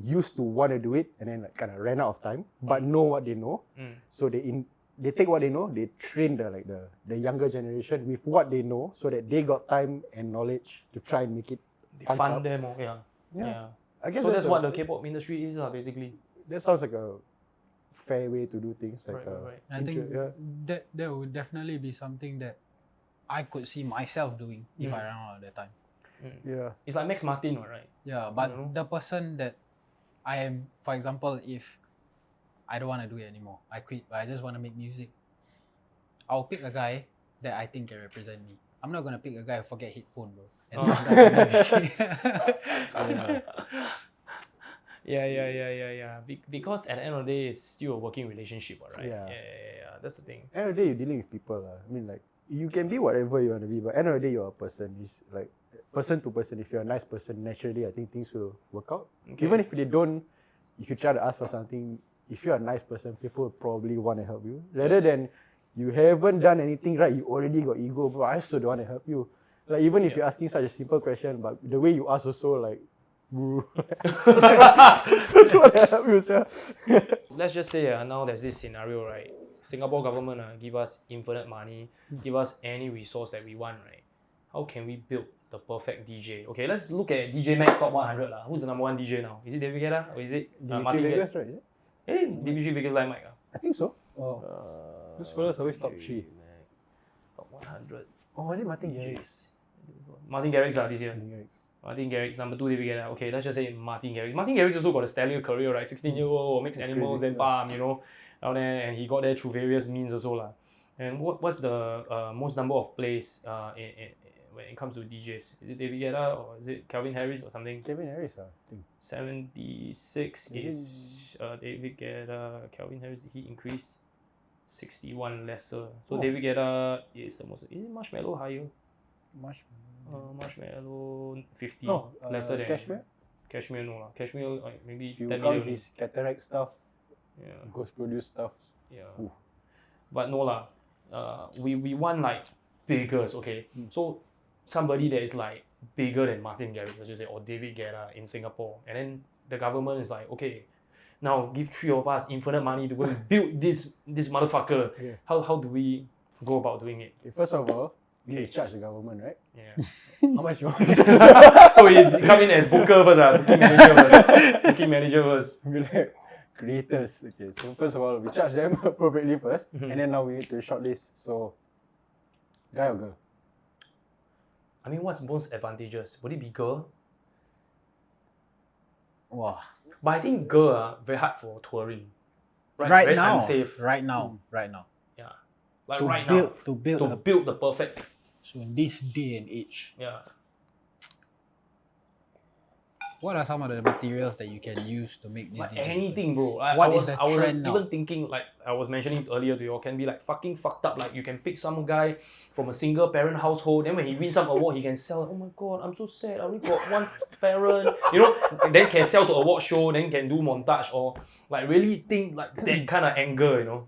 used to want to do it and then like kind of ran out of time, but know what they know. So they take what they know, they train the younger generation with what they know, so that they got time and knowledge to try and make it. They fund them, yeah. I guess so that's what the K-pop industry is, basically. That sounds like a fair way to do things. Like right. I think that would definitely be something that I could see myself doing if I ran out of the time. Yeah. It's like Max Martin, right? Yeah, but the person that I am, for example, if I don't want to do it anymore, I quit, but I just want to make music, I'll pick a guy that I think can represent me. I'm not going to pick a guy who forget headphone, bro. And Yeah. because at the end of the day, it's still a working relationship, right? Yeah. Yeah. That's the thing. End of the day, you're dealing with people. I mean, like, you can be whatever you want to be, but end of the day, you're a person. It's like person to person. If you're a nice person, naturally, I think things will work out. Okay. Even if they don't, if you try to ask for something, if you're a nice person, people will probably want to help you. Rather than you haven't done anything right, you already got ego, bro. I also don't want to help you. Like, even if you're asking such a simple question, but the way you ask also, like, bro. So don't want to help you, sir. Let's just say now there's this scenario, right? Singapore government give us infinite money, give us any resource that we want, right? How can we build the perfect DJ? Okay, let's look at DJ Mag Top 100 lah. Who's the number one DJ now? Is it David Guetta or is it Martin Vegas, Guetta? right? Is it? Hey, Dimitri Vegas like Mike. I think so. Oh. This fella's always top 3. Top 100 Oh, was it Martin Garrix? DJs. Martin Garrix this year. Martin Garrix. Martin Garrix, number 2 David Guetta. Okay, let's just say Martin Garrix. Martin Garrix also got a stellar career, right? 16-year-old, mixed animals, then palm, you know, out there, and he got there through various means also lah. And what's the most number of plays when it comes to DJs? Is it David Guetta or is it Calvin Harris or something? Calvin Harris, I think. 76 is David Guetta. Calvin Harris, did he increase? 61 lesser. So David Guetta is the most. Is it Marshmello higher? Marshmello 50 lesser than Cashmere? Cashmere no lah. Cashmere like maybe If you 10 count million. his cataract stuff, Yeah. ghost produce stuff. Yeah. Ooh. But no lah. We want like biggers, okay? So somebody that is like bigger than Martin Garrix, let's just say, or David Guetta in Singapore, and then the government is like, okay, now give 3 of us infinite money to go and build this motherfucker. Yeah. How do we go about doing it? Okay, first of all, you charge the government, right? Yeah. How much you want? So we come in as booker first, booking manager first. Booking manager first. Be like creators. Okay, so first of all, we charge them appropriately first, and then now we need to shortlist. So, guy or girl? I mean, what's most advantageous? Would it be girl? Wow. But I think girl very hard for touring. Right very now. unsafe. Right now. Yeah. Like To right build, now. to build. To build the perfect. So in this day and age, Yeah. what are some of the materials that you can use to make this Like DJ? anything, bro. Like, What I is was, the I was trend now? even thinking, like I was mentioning earlier to you, can be like fucking fucked up. Like you can pick some guy from a single parent household, then when he wins some award, he can sell. Oh my god, I'm so sad. I only got one parent. You know, then can sell to award show, then can do montage or like really think like that kind of anger. You know,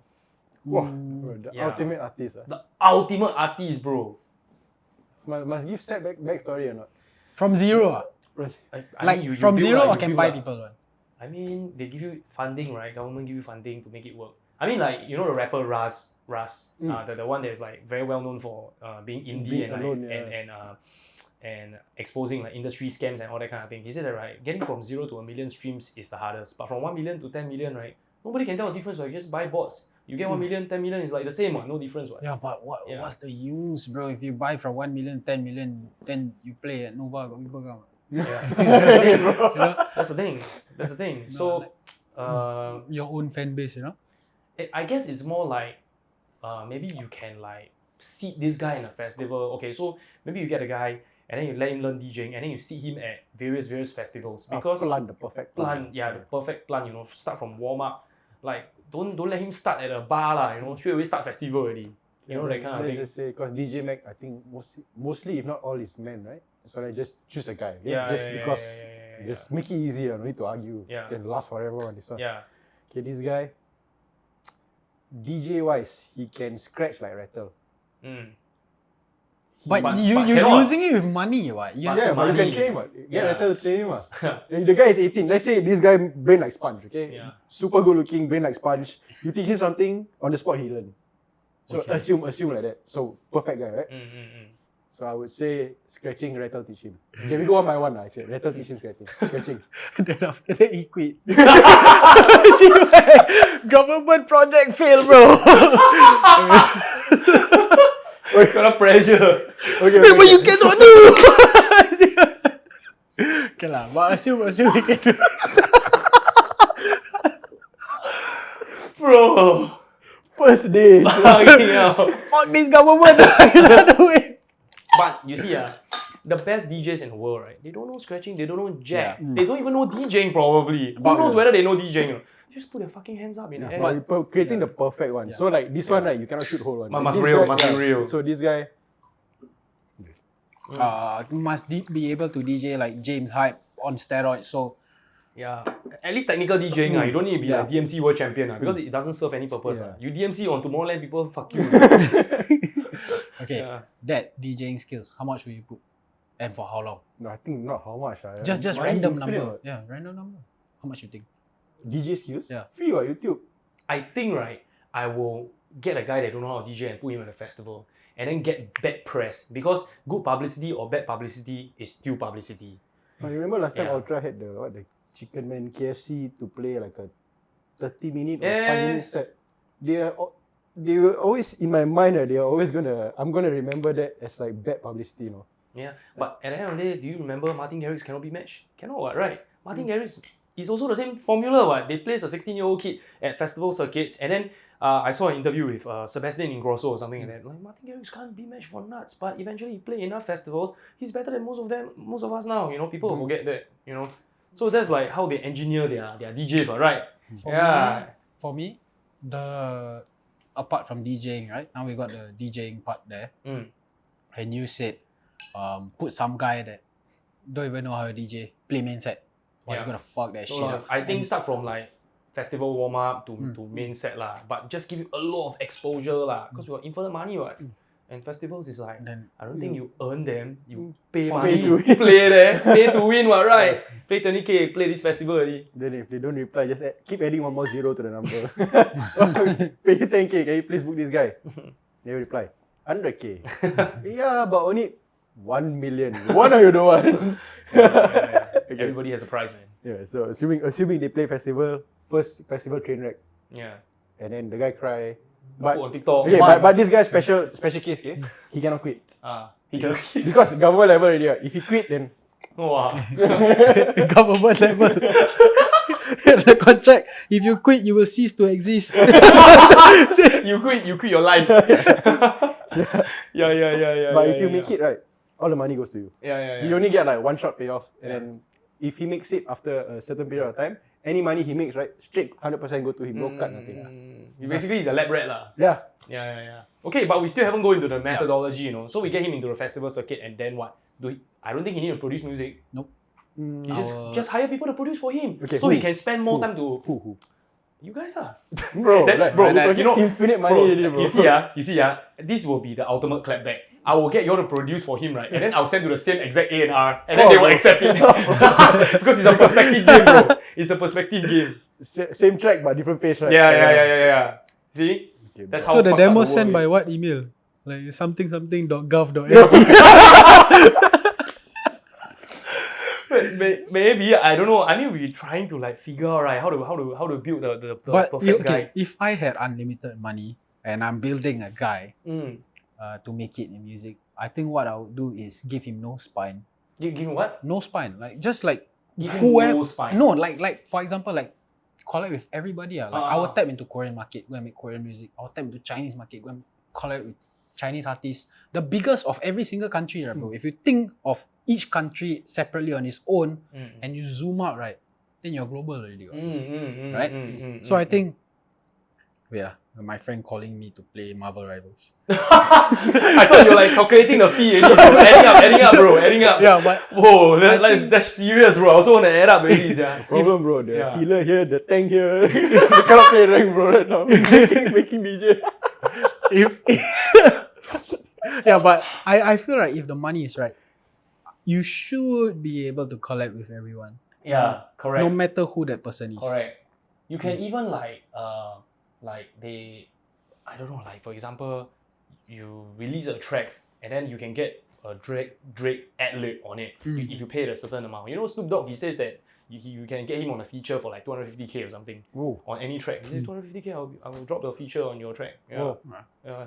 Wow, bro, the Yeah. ultimate artist. the ultimate artist, bro. Must give set backstory or not? From zero, I like mean, you from build zero, lah, or you can build buy lah. people one. I mean, they give you funding, right? Government give you funding to make it work. I mean, like, you know the rapper Raz, the one that is like very well known for being indie Being and like, alone, yeah. and exposing like industry scams and all that kind of thing. He said that, right, getting from 0 to 1 million streams is the hardest, but from 1 million to 10 million, right, nobody can tell the difference. Right? You just buy bots. You get 1 million, 10 million is like the same one, no difference. Right? Yeah, but Yeah. what's the use, bro? If you buy from 1 million, 10 million, then you play at Nova, got people come. Yeah. That's the thing. That's the thing. So, Your own fan base, you know? I guess it's more like maybe you can like seat this guy in a festival. Okay, so maybe you get a guy and then you let him learn DJing and then you seat him at various festivals because the perfect plan. the perfect plan. You know, start from warm up. Like don't let him start at a bar lah. You know, straight away start festival already. You know that kind of Let's thing. just say, because DJ Mac, I think mostly, if not all, is men, right? So I just choose a guy. Yeah, just yeah, yeah, because, yeah. just make it easier. No need to argue. Yeah. Can last forever on this one. Yeah. Okay, this guy, DJ wise, he can scratch like rattle. Mm. But, But you're cannot. using it with money, what? You But Yeah, but you money. can train what? Get Yeah. rattle to train him. If the guy is 18, let's say this guy brain like sponge, okay? Yeah. Super good looking, brain like sponge. You teach him something, on the spot he learn. So Okay. assume like that. So perfect guy, right? Mm. So I would say scratching, rattle, teach him. Okay, we go one by one. I say rattle, teach him scratching. Scratching. Then after that, he quit. Government project fail, bro. Got a pressure. Okay, But you cannot do. Okay lah, but assume we can do. Bro. First day. Fucking hell. Fuck this government. You don't do it. But you see, the best DJs in the world, right? They don't know scratching, they don't know jack, Yeah. they don't even know DJing probably. Who knows whether they know DJing? You know? Just put their fucking hands up in the air. But creating the perfect one. So like this one, right, you cannot shoot whole one. Must This real, guy- must be real. So this guy, Must be able to DJ like James Hype on steroids. So Yeah, at least technical DJing, you don't need to be like DMC world champion because it doesn't serve any purpose. You DMC on Tomorrowland, people fuck you. okay, that DJing skills, how much will you put? And for how long? no, I think not how much. Just Money random infinite number. what? Yeah, random number. How much you think? DJ skills? Yeah. Free on YouTube. I think, right, I will get a guy that don't know how to DJ and put him at a festival and then get bad press because good publicity or bad publicity is still publicity. Oh, you remember last time Yeah. Ultra had the Chicken Man KFC to play like a 30-minute or Yeah. 5-minute set. They were always in my mind. They are always I'm gonna remember that as like bad publicity. You know. Yeah, but at the end of the day, do you remember Martin Garrix cannot be matched? Cannot, what, right? Martin Garrix is also the same formula, what? They place a 16-year-old kid at festival circuits, and then I saw an interview with Sebastian Ingrosso or something like that. Like, Martin Garrix can't be matched for nuts, but eventually he played enough festivals. He's better than most of us now. You know, people will forget that. You know, so that's like how they engineer their DJs, what, right? For me, the apart from DJing, right? Now we got the DJing part there. And you said, put some guy that don't even know how to DJ, play main set. What's gonna fuck that shit up? I think start from like festival warm up to main set lah, but just give you a lot of exposure lah, because we got infinite money, what. And festivals is like, I don't think you earn them, you pay money to to play there, pay to win, what, right? Play 20k, play this festival already. Then if they don't reply, just keep adding one more zero to the number. Pay 10k, can you please book this guy? Never reply. 100k. Yeah, but only 1 million. One or you don't want? Okay. Everybody has a prize, man. Yeah, so assuming they play festival, first festival train wreck, Yeah. and then the guy cry. Put on TikTok. Okay, but this guy special case, okay? He cannot quit. He can. Because government level already, if he quit, then Wow. Government level. The contract, if you quit, you will cease to exist. you quit your life. Yeah. but if you make it right, all the money goes to you. Yeah. You only get like one shot payoff, and then if he makes it after a certain period of time, any money he makes, right, straight 100% go to him, no cut, nothing. Basically, he's a lab rat lah. Yeah. Yeah. Okay, but we still haven't go into the methodology, you know. So we get him into the festival circuit, and then what? I don't think he need to produce music. Nope. He just hire people to produce for him, Okay, so who? he can spend more time to. Who? You guys are. Bro, you know, infinite money already, bro. You see, this will be the ultimate clapback. I will get you all to produce for him, right? And then I'll send to the same exact A&R, and then they will accept it. Because it's a perspective game, bro. It's a perspective game. Same track but different face, right? Yeah. See? Okay, That's bro. how So the fucked up demo world sent by is. what email? Like something.gov.sg. Maybe, I don't know. I mean, we're trying to like figure out, right, how to build the But perfect guy. okay, if I had unlimited money and I'm building a guy to make it in music, I think what I would do is give him no spine. You give him what? No spine. Like just like Give him whoever. no spine. No, like for example, like collab with everybody. Like I will tap into Korean market, go and make Korean music. I'll tap into Chinese market, go and collab with Chinese artists. The biggest of every single country, right, bro. If you think of each country separately on its own and you zoom out, right, then you're global already. Right? So I think, my friend calling me to play Marvel Rivals. I thought you were like calculating the fee already, bro. Adding up, bro. Yeah, but Whoa, that's serious, bro. I also want to add up already, yeah. Problem, bro. The healer here, the tank here. They cannot play rank, bro, right now. Making DJ. but I feel like if the money is right, you should be able to collab with everyone. Yeah, correct. No matter who that person is. Correct. You can even like I don't know, like for example, you release a track and then you can get a Drake ad-lib on it if you pay a certain amount. You know, Snoop Dogg, he says that you can get him on a feature for like 250k or something on any track. He said 250k, I will drop the feature on your track. Yeah.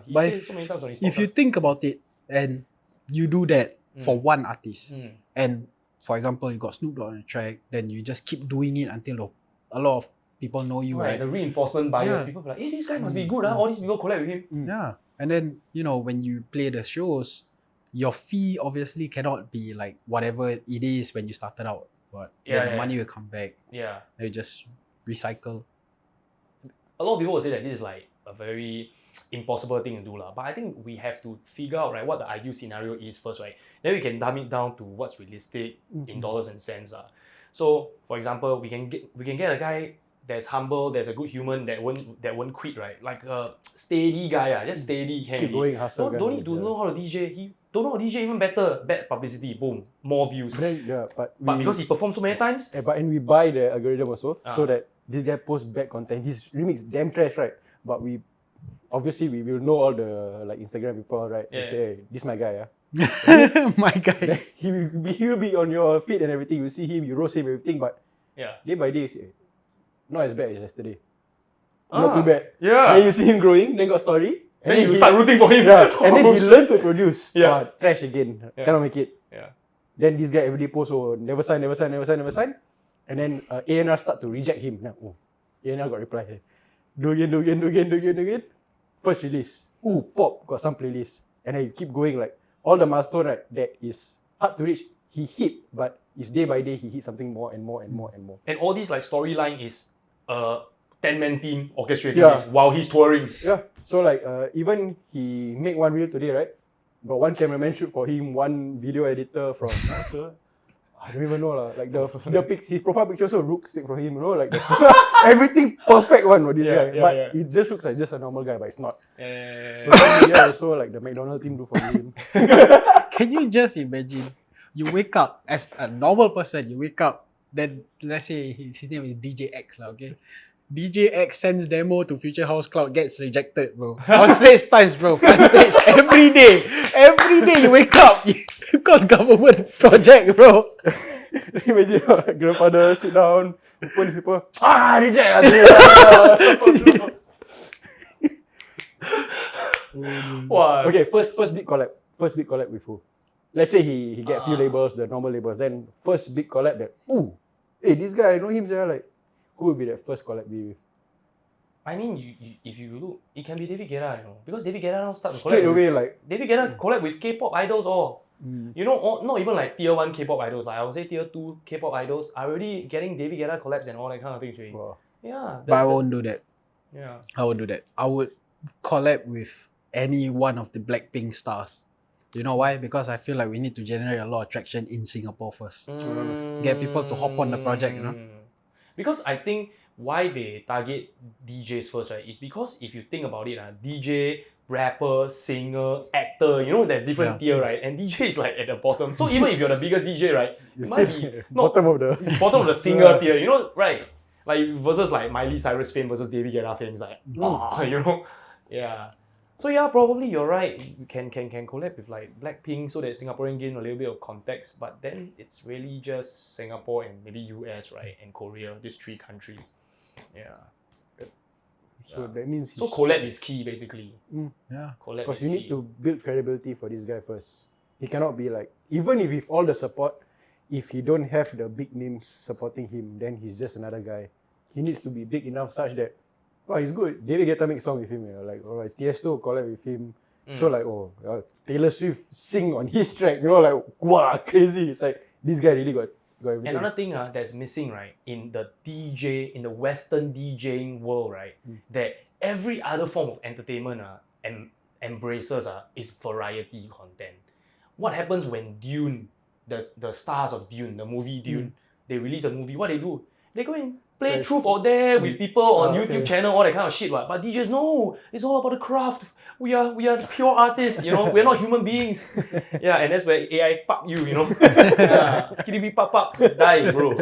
He But says so many times on his if you podcast. think about it and you do that for one artist, and for example, you got Snoop Dogg on a track, then you just keep doing it until a lot of people know you, right? The reinforcement bias, people be like, hey, this guy must be good, all these people collab with him. Yeah. And then, when you play the shows your fee obviously cannot be like whatever it is when you started out. But Yeah, then the yeah. money will come back. Yeah. Then you just recycle. A lot of people will say that this is like a very impossible thing to do lah. But I think we have to figure out right what the ideal scenario is first, right? Then we can dumb it down to what's realistic in dollars and cents. So for example, we can get a guy that's humble, that's a good human, that won't quit, right? Like a steady guy, just steady can Keep going, hustle. Don't need to know how to DJ. He don't know how to DJ even better. Bad publicity, boom, more views. But then, But because he performed so many times, and we buy the algorithm also, so that this guy posts bad content. His remix damn trash, right? But we will know all the like Instagram people, right? Yeah. They say, hey, this my guy, My guy. he will be on your feed and everything. You see him, you roast him, everything. But yeah. day by day, you say, not as bad as yesterday. Not too bad. Yeah. Then you see him growing, then got story. And then you start rooting for him. Yeah, and then he learned to produce. Yeah. Trash again. Cannot make it. Yeah. Then this guy every day posts, oh, never sign. And then A&R start to reject him. Now, oh, A&R got reply. Do again. First release. Ooh, pop, got some playlist. And then you keep going like, all the milestone, right, that is hard to reach, he hit, but it's day by day, he hit something more and more. And all this like storyline is a 10-man team orchestrating Yeah. this while he's touring. Yeah, so like, even he make one reel today, right? Got one cameraman shoot for him, one video editor from, I don't even know lah. Like his profile picture also looks take from him, you know, like everything perfect one for this guy. Yeah, but yeah. it just looks like just a normal guy, but it's not. Yeah. So also like the McDonald's team do for him. Can you just imagine? You wake up as a normal person. You wake up, then let's say his name is DJ X lah. Okay, DJ X sends demo to Future House Cloud, gets rejected, bro. On Straits Times, bro. Front page every day you wake up because government project, bro. Imagine grandfather sit down, open his paper. Reject. Wow. Okay, first big collab. First big collab with who? Let's say he get a few labels, the normal labels. Then first big collab that, hey, this guy, I know him, like, who would be that first collab be with? I mean, if you look, it can be David Guetta, you know, because David Guetta now start to collab Straight away, like, David Guetta collab with K-pop idols all. You know, not even like tier 1 K-pop idols. Like I would say tier 2 K-pop idols are already getting David Guetta collabs and all that kind of things. Really. wow. Yeah. But I won't do that. Yeah. I won't do that. I would collab with any one of the Blackpink stars. You know why? Because I feel like we need to generate a lot of traction in Singapore first. Get people to hop on the project, you know? Because I think why they target DJs first, right, is because if you think about it, DJ, rapper, singer, actor, you know, there's different tier, right? And DJ is like at the bottom. So even if you're the biggest DJ, right, you might be bottom of the singer tier, you know, right? Like versus like Miley Cyrus fame versus David Guetta fame, it's like, you know, yeah. So yeah, probably you're right. You can collab with like Blackpink so that Singaporean gain a little bit of context, but then it's really just Singapore and maybe US, right, and Korea, these 3 countries. Yeah. So that means so collab is key basically. Yeah. Collab because is you key. need to build credibility for this guy first. He cannot be like, even if with all the support, if he don't have the big names supporting him, then he's just another guy. He needs to be big enough such that, oh, he's good. David Guetta make song with him, you know, like, alright, Tiesto collab with him. So like, Taylor Swift sing on his track, you know, like, wow, crazy. It's like, this guy really got everything. Another thing that's missing, right, in the Western DJing world, right, that every other form of entertainment embraces is variety content. What happens when Dune, the stars of Dune, the movie Dune, they release a movie, what they do? They go and play truth or dare with people on YouTube channel, all that kind of shit. But DJs, no, it's all about the craft. We are pure artists, you know, we're not human beings. Yeah, and that's where AI pop you, you know. Yeah, skiddy pop, die, bro.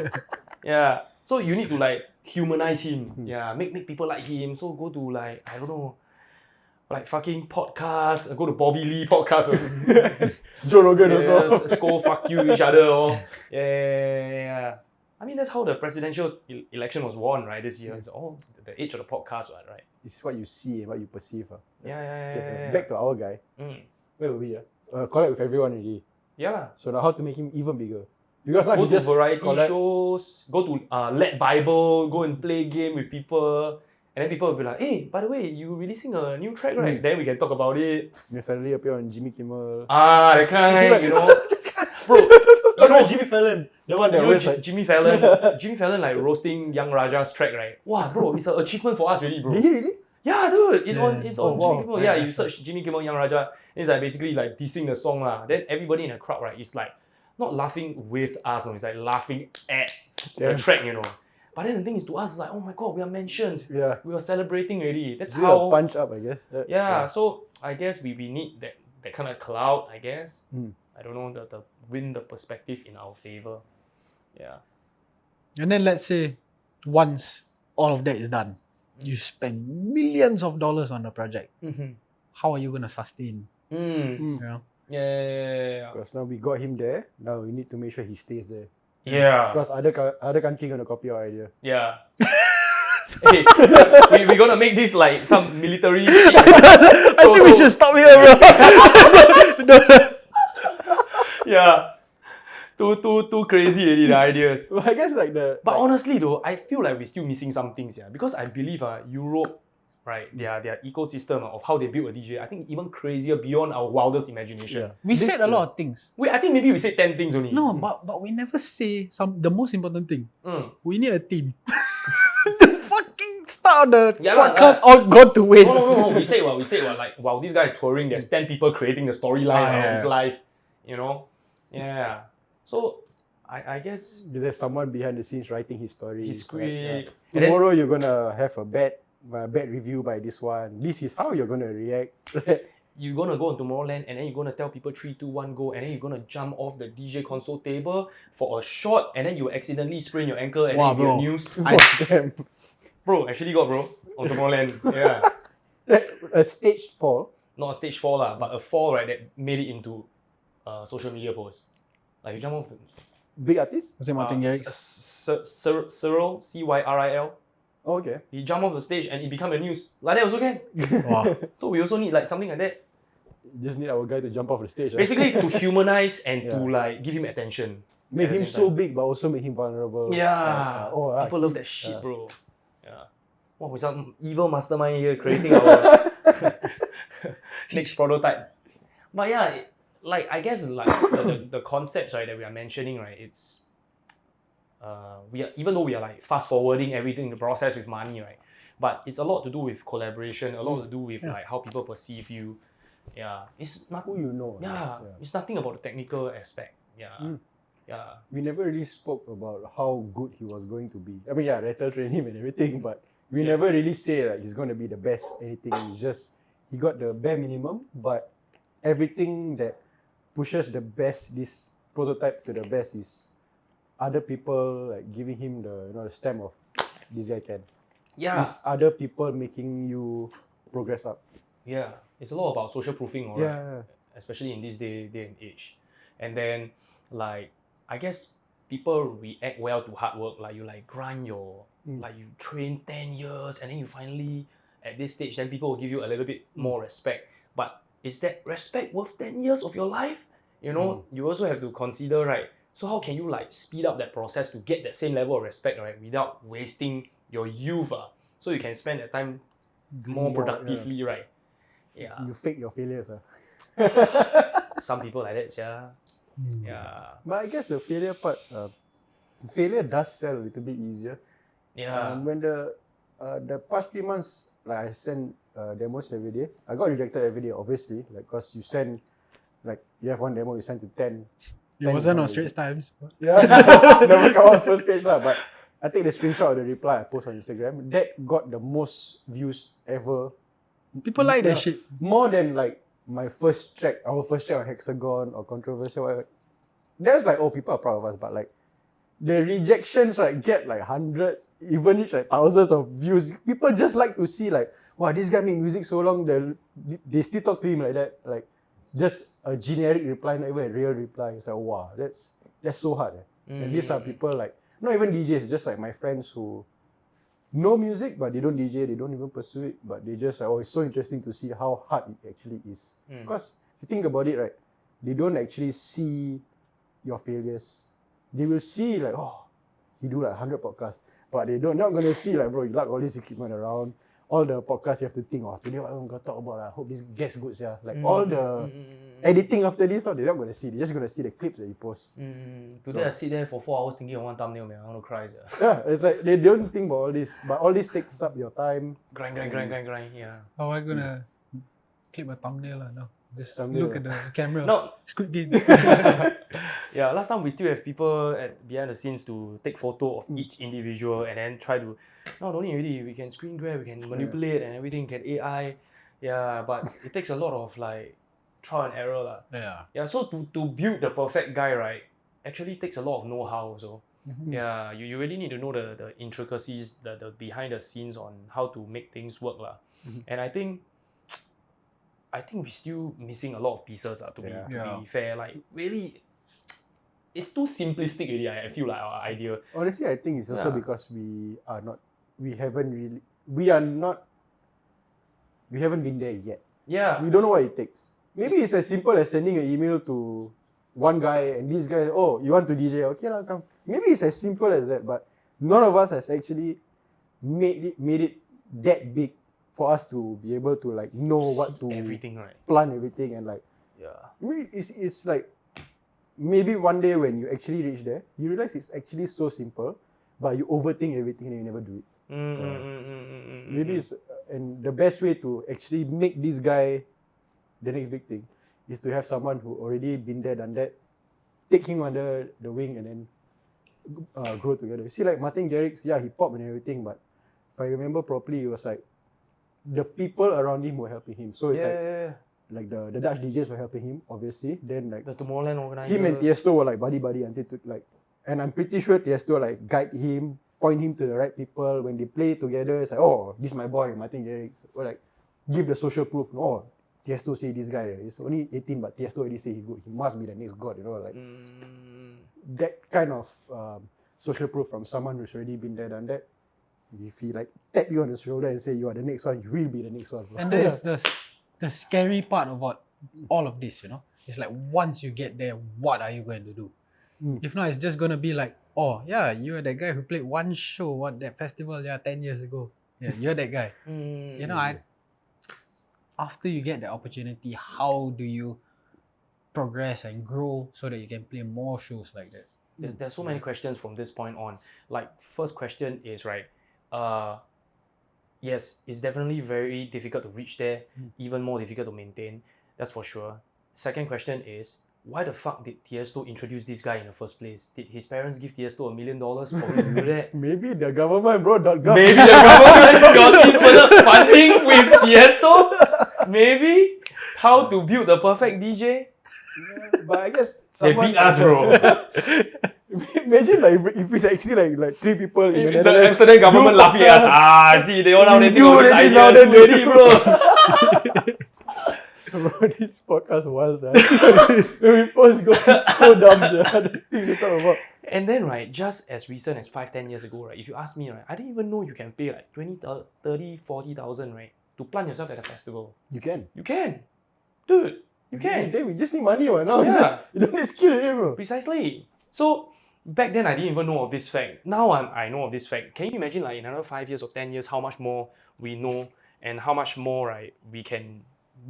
Yeah. So you need to like humanize him. Yeah, make people like him. So go to like, I don't know, like fucking podcasts, go to Bobby Lee podcast. Joe Rogan also. Scold fuck you each other. Or, yeah. I mean, that's how the presidential election was won, right, this year. It's all the age of the podcast, right? It's what you see and what you perceive. Yeah. Back to our guy. Where were we? Collab with everyone already. Yeah. So now how to make him even bigger? Because now Go he to just variety collab. shows, go to Let Bible, go and play game with people, And then people will be like, hey, by the way, you releasing a new track, right? Then we can talk about it. You suddenly appear on Jimmy Kimmel. That kind, you know. Bro, you know, Jimmy Fallon. The one that you know always like... Jimmy Fallon, Jimmy Fallon like roasting Young Raja's track, right? Wow, bro, it's an achievement for us, really, bro. Did he really? Yeah, dude, it's on Oh, Jimmy wow. Kimmel. Yeah, you search Jimmy Kimmel Young Raja. It's like basically like dissing the song lah. Then everybody in the crowd, right, is like not laughing with us, no, it's like laughing at the track, you know. But then the thing is, to us, it's like, oh my god, we are mentioned. Yeah. We are celebrating already. That's Did a how. punch up, I guess. So I guess we need that kind of clout, I guess. I don't know, the win the perspective in our favor. Yeah. And then let's say once all of that is done, you spend millions of dollars on the project. How are you gonna sustain? You know? Yeah. Because now we got him there. Now we need to make sure he stays there. Yeah. Because other country gonna copy our idea. Yeah. Hey, we're gonna make this like some military shit. I think we should stop here, bro. Yeah. Too crazy already, the ideas. Well, I guess like the... But honestly though, I feel like we're still missing some things, yeah. Because I believe Europe, right, their ecosystem of how they build a DJ, I think even crazier beyond our wildest imagination. We said a lot of things. I think maybe we said 10 things only. No, but we never say the most important thing. We need a team. The fucking start of the podcast all got to waste. No. We say what like while this guy is touring, there's 10 people creating the storyline of his life. You know? Yeah. So I guess there's someone behind the scenes writing his story. his script. Tomorrow you're gonna have a bad review by this one. This is how you're gonna react. You're gonna go on Tomorrowland and then you're gonna tell people 3, 2, 1, go, and then you're gonna jump off the DJ console table for a shot, and then you accidentally sprain your ankle and then you get news. Damn. Bro, actually got on Tomorrowland. Yeah. A stage fall. Not a stage fall lah, but a fall right that made it into social media post. Like you jump off the Big artist? Cyril, Cyril. Okay. He jumped off the stage and it became a news. Like that also can. Wow. So we also need like something like that. Just need our guy to jump off the stage. Basically to humanize and to like give him attention. Make him so big but also make him vulnerable. Yeah. Right. People love that shit, bro. Yeah. Wow, with some evil mastermind here creating our next prototype. But yeah, like I guess like the concepts right that we are mentioning, right, it's we are, even though we are like fast forwarding everything in the process with money, right, but it's a lot to do with collaboration, a lot to do with like how people perceive you. Yeah, it's not who you know. Yeah, it's nothing about the technical aspect. Yeah. Yeah. We never really spoke about how good he was going to be. I mean, yeah, Rattle trained him and everything, but we never really say like he's going to be the best anything. It's just he got the bare minimum, but everything that pushes the best, this prototype to the best, is other people like giving him the the stamp of this guy can. Yeah. It's other people making you progress up. Yeah. It's a lot about social proofing, alright? Yeah. Especially in this day and age. And then like I guess people react well to hard work. Like you like grind your like you train 10 years and then you finally at this stage, then people will give you a little bit more respect. But is that respect worth 10 years of your life? You know, you also have to consider, right? So how can you like speed up that process to get that same level of respect, right? Without wasting your youth, so you can spend that time more productively, right? Yeah. You fake your failures. Some people like that, yeah. Yeah. But I guess the failure part, failure does sell a little bit easier. Yeah. When the past 3 months, like I send demos every day. I got rejected every day, obviously, like because you send, like you have one demo, you send to 10. It wasn't on Straits Times. Yeah, never come on first page lah. But I take the screenshot of the reply I post on Instagram. That got the most views ever. People like that shit. More than like my first track, our first track on Hexagon or Controversial, whatever. That's like, oh, people are proud of us, but like the rejections like get like hundreds, even reach like thousands of views. People just like to see like, wow, this guy made music so long, they still talk to him like that. Like just a generic reply, not even a real reply. It's like, wow, that's so hard. And these are people like, not even DJs, just like my friends who know music, but they don't DJ, they don't even pursue it, but they just like, oh, it's so interesting to see how hard it actually is. Because if you think about it, right, they don't actually see your failures. They will see like, oh, he do like 100 podcasts, but they not gonna see like, bro, you lug all this equipment around. All the podcasts you have to think, oh, today what I'm gonna talk about, I hope this gets good, yeah. Like all the editing after this, they're not gonna see. They're just gonna see the clips that you post. Today I sit there for 4 hours thinking of one thumbnail, man. I want to cry. Yeah, it's like they don't think about all this, but all this takes up your time. Grind. Yeah. How am I gonna clip a thumbnail now? Just Thumbnail. look at the camera. No. Squid Game. Yeah, last time we still have people behind the scenes to take photo of each individual and then try to. No, don't need already. We can screen grab, we can manipulate and everything. Can AI. Yeah, but it takes a lot of like trial and error lah. Yeah. Yeah, so to build the perfect guy, right, actually takes a lot of know-how also. Mm-hmm. Yeah, you really need to know the intricacies, the behind the scenes on how to make things work lah. And I think we're still missing a lot of pieces to be fair. Like really, it's too simplistic already. I feel like our idea. Honestly, I think it's also because we haven't been there yet. Yeah. We don't know what it takes. Maybe it's as simple as sending an email to one guy and this guy, oh, you want to DJ? Okay lah, come. Maybe it's as simple as that, but none of us has actually made it that big for us to be able to like know what to everything, right? plan everything and like maybe it's like maybe one day when you actually reach there, you realize it's actually so simple, but you overthink everything and you never do it. Maybe it's and the best way to actually make this guy the next big thing is to have someone who already been there, done that, take him under the wing and then grow together. You see, like Martin Garrix, yeah, he popped and everything, but if I remember properly, it was like the people around him were helping him. So it's like the Dutch DJs were helping him, obviously. Then like the Tomorrowland organizers. him and Tiesto were like buddy until to like, and I'm pretty sure Tiesto like guide him, point him to the right people. When they play together, it's like, oh, this is my boy, Martin Garrix. Or like give the social proof. Oh, Tiesto say this guy is only 18, but Tiesto already say he good. He must be the next god, you know, like that kind of social proof from someone who's already been there, done that. If he like tap you on the shoulder and say you are the next one, you will be the next one. And that is the scary part about all of this, you know. It's like once you get there, what are you going to do? If not, it's just gonna be like, oh yeah, you're the guy who played one show, that festival 10 years ago. Yeah, you're that guy. You know, after you get the opportunity, how do you progress and grow so that you can play more shows like that? There's so many questions from this point on. Like, first question is, right, yes, it's definitely very difficult to reach there, even more difficult to maintain, that's for sure. Second question is, why the fuck did Tiesto introduce this guy in the first place? Did his parents give Tiesto $1 million for him to do that? Maybe the government, bro. Maybe the government got infinite funding with Tiesto? Maybe? How to build the perfect DJ? But I guess They beat us, bro. Imagine like if it's actually like 3 people in the The Netherlands. Amsterdam government laughing at us. See, they all now they You already now then ready, bro. Bro, this podcast was when we post it's so dumb, the things we talk about. And then, right, just as recent as 5-10 years ago, right, if you ask me, right, I didn't even know you can pay like 20, 30, 40,000, right, to plant yourself at a festival. You can. You can. Dude, you can. Then we just need money or now. Yeah. You don't need skill anymore, bro. Precisely. So, back then I didn't even know of this fact. Now I know of this fact. Can you imagine like in another 5 years or 10 years how much more we know and how much more, right, we can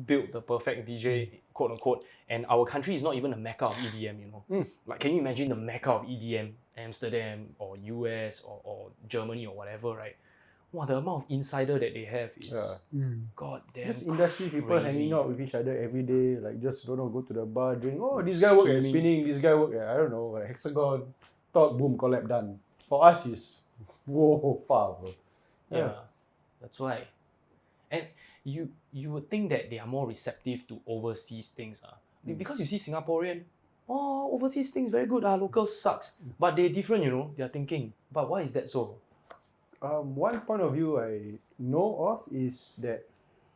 build the perfect DJ, quote unquote, and our country is not even the mecca of EDM, you know. Like, can you imagine the mecca of EDM, Amsterdam or US or Germany or whatever, right? Wow, the amount of insider that they have is goddamn Just industry people crazy. hanging out with each other every day, like just don't know, go to the bar, drink. Oh, this guy work at spinning, this guy work at I don't know, like Hexagon, talk, boom, collab, done. For us, is whoa far, bro. Yeah, that's why. And you would think that they are more receptive to overseas things. Because you see Singaporean, oh, overseas things very good, local sucks. But they're different, you know, they're thinking. But why is that so? One point of view I know of is that